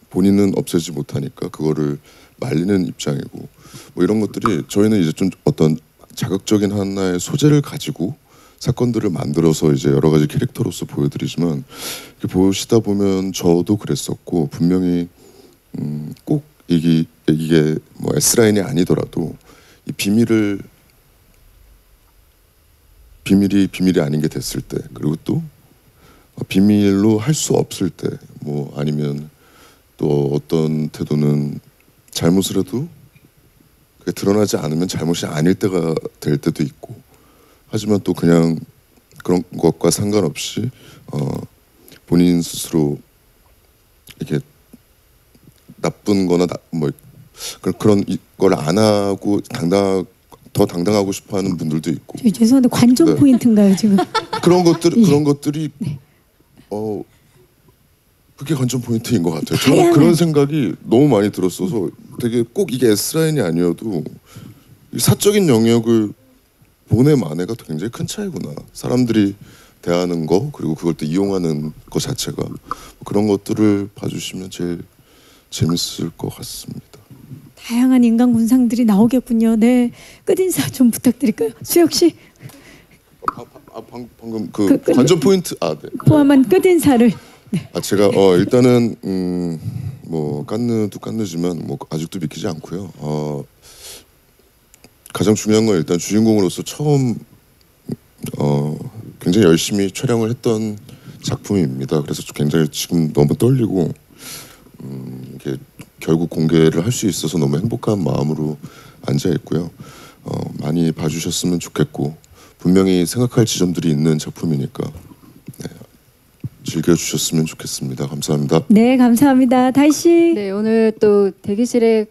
본인은 없애지 못하니까 그거를 말리는 입장이고 뭐 이런 것들이 저희는 이제 좀 어떤 자극적인 하나의 소재를 가지고 사건들을 만들어서 이제 여러 가지 캐릭터로서 보여드리지만 이렇게 보시다 보면 저도 그랬었고 분명히 꼭 이게 뭐 S라인이 아니더라도 이 비밀이 아닌 게 됐을 때 그리고 또 비밀로 할 수 없을 때 뭐 아니면 또 어떤 태도는 잘못을 해도 그게 드러나지 않으면 잘못이 아닐 때가 될 때도 있고 하지만 또 그냥 그런 것과 상관없이 본인 스스로 이렇게 나쁜 거나 뭐 그런 걸 안 하고 더 당당하고 싶어하는 분들도 있고 죄송한데 관전 네. 포인트인가요 지금? 그런 것들이 그게 관전 포인트인 것 같아요. 저는 그런 생각이 너무 많이 들었어서 되게 꼭 이게 S라인이 아니어도 이 사적인 영역을 보내만해가 굉장히 큰 차이구나. 사람들이 대하는 거 그리고 그걸 또 이용하는 것 자체가 그런 것들을 봐주시면 제일 재밌을 것 같습니다. 다양한 인간 군상들이 나오겠군요. 네, 끝인사 좀 부탁드릴까요? 수혁 씨 방금 그 관전 포인트 네. 포함한 끝인사를. 네. 제가 일단은 뭐 깐느도 깐느지만 뭐 아직도 믿기지 않고요. 가장 중요한 건 일단 주인공으로서 처음 굉장히 열심히 촬영을 했던 작품입니다. 그래서 굉장히 지금 너무 떨리고 이게 결국 공개를 할 수 있어서 너무 행복한 마음으로 앉아 있고요. 많이 봐주셨으면 좋겠고 분명히 생각할 지점들이 있는 작품이니까 네, 즐겨주셨으면 좋겠습니다. 감사합니다. 네, 감사합니다. 다희 씨. 네, 오늘 또 대기실에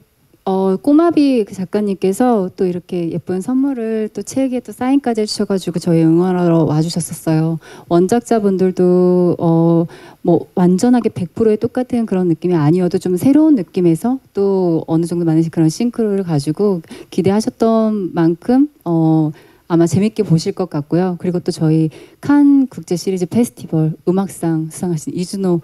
꼬마비 그 작가님께서 또 이렇게 예쁜 선물을 또 책에 또 사인까지 해주셔가지고 저희 응원하러 와주셨었어요. 원작자분들도 뭐 완전하게 100%의 똑같은 그런 느낌이 아니어도 좀 새로운 느낌에서 또 어느 정도 많은 그런 싱크로를 가지고 기대하셨던 만큼 아마 재밌게 보실 것 같고요. 그리고 또 저희 칸 국제 시리즈 페스티벌 음악상 수상하신 이준호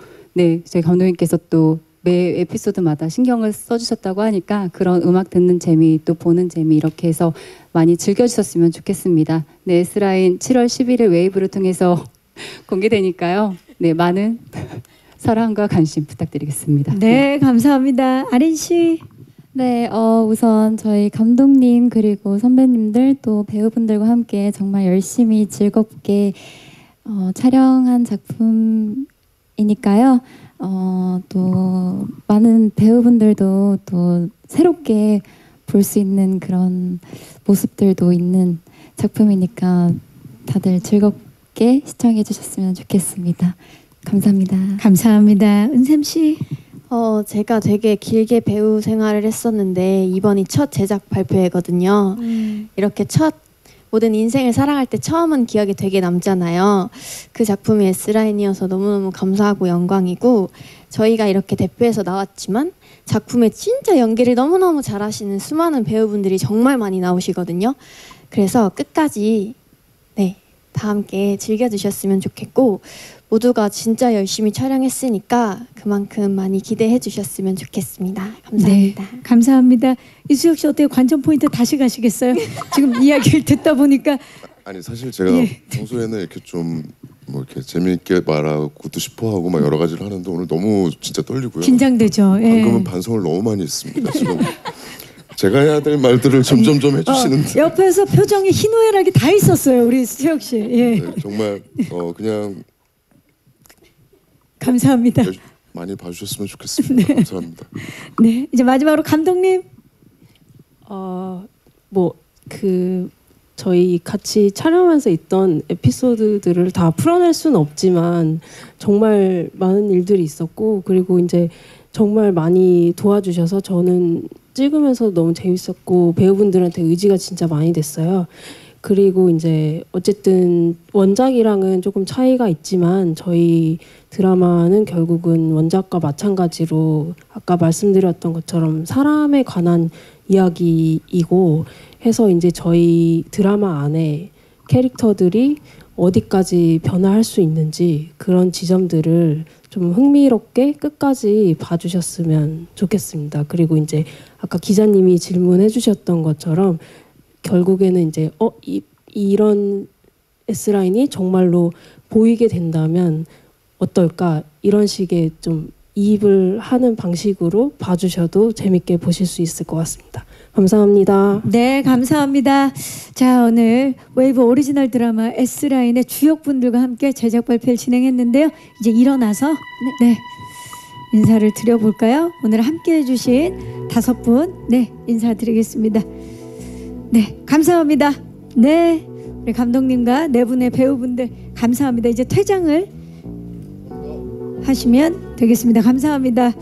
저희 감독님께서 또 매 에피소드마다 신경을 써주셨다고 하니까 그런 음악 듣는 재미 또 보는 재미 이렇게 해서 많이 즐겨주셨으면 좋겠습니다. 네, S라인 7월 11일 웨이브를 통해서 공개되니까요. 네, 많은 사랑과 관심 부탁드리겠습니다. 네, 감사합니다. 아린 씨. 네, 우선 저희 감독님 그리고 선배님들 또 배우분들과 함께 정말 열심히 즐겁게 촬영한 작품이니까요. 또 많은 배우분들도 또 새롭게 볼 수 있는 그런 모습들도 있는 작품이니까 다들 즐겁게 시청해 주셨으면 좋겠습니다. 감사합니다. 감사합니다. 은샘 씨. 제가 되게 길게 배우 생활을 했었는데 이번이 첫 제작 발표회거든요. 이렇게 첫 모든 인생을 사랑할 때 처음은 기억에 되게 남잖아요. 그 작품이 S라인이어서 너무너무 감사하고 영광이고, 저희가 이렇게 대표해서 나왔지만 작품에 진짜 연기를 너무너무 잘하시는 수많은 배우분들이 정말 많이 나오시거든요. 그래서 끝까지 다 함께 즐겨주셨으면 좋겠고, 모두가 진짜 열심히 촬영했으니까 그만큼 많이 기대해 주셨으면 좋겠습니다. 감사합니다. 네, 감사합니다. 이수혁 씨 어때요? 관전 포인트 다시 가시겠어요? 지금 이야기를 듣다 보니까 아니 사실 제가 예. 평소에는 이렇게 좀 뭐 이렇게 재미있게 말하고도 싶어하고 막 여러 가지를 하는데 오늘 너무 진짜 떨리고요. 긴장되죠. 예. 방금은 반성을 너무 많이 했습니다. 지금 제가 해야 될 말들을 점점점 해주시는데 옆에서 표정이 희노애락이 다 있었어요, 우리 수혁 씨. 예. 네, 정말 그냥 감사합니다. 많이 봐주셨으면 좋겠습니다. 감사합니다. 네, 이제 마지막으로 감독님. 저희 같이 촬영하면서 있던 에피소드들을 다 풀어낼 수는 없지만 정말 많은 일들이 있었고, 그리고 이제 정말 많이 도와주셔서 저는 찍으면서 너무 재밌었고 배우분들한테 의지가 진짜 많이 됐어요. 그리고 이제 어쨌든 원작이랑은 조금 차이가 있지만 저희 드라마는 결국은 원작과 마찬가지로 아까 말씀드렸던 것처럼 사람에 관한 이야기이고 해서 이제 저희 드라마 안에 캐릭터들이 어디까지 변화할 수 있는지 그런 지점들을 좀 흥미롭게 끝까지 봐주셨으면 좋겠습니다. 그리고 이제 아까 기자님이 질문해 주셨던 것처럼 결국에는 이제 이런 S라인이 정말로 보이게 된다면 어떨까, 이런 식의 좀 이입을 하는 방식으로 봐주셔도 재밌게 보실 수 있을 것 같습니다. 감사합니다. 네, 감사합니다. 자, 오늘 웨이브 오리지널 드라마 S라인의 주역분들과 함께 제작 발표를 진행했는데요. 이제 일어나서 인사를 드려볼까요? 오늘 함께 해주신 5분 인사드리겠습니다. 네, 감사합니다. 네, 우리 감독님과 4분의 배우분들 감사합니다. 이제 퇴장을 하시면 되겠습니다. 감사합니다.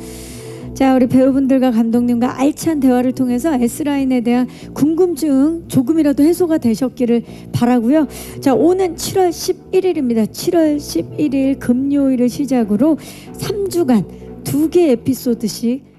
자, 우리 배우분들과 감독님과 알찬 대화를 통해서 S라인에 대한 궁금증 조금이라도 해소가 되셨기를 바라고요. 자, 오는 7월 11일입니다. 7월 11일 금요일을 시작으로 3주간 2개 에피소드씩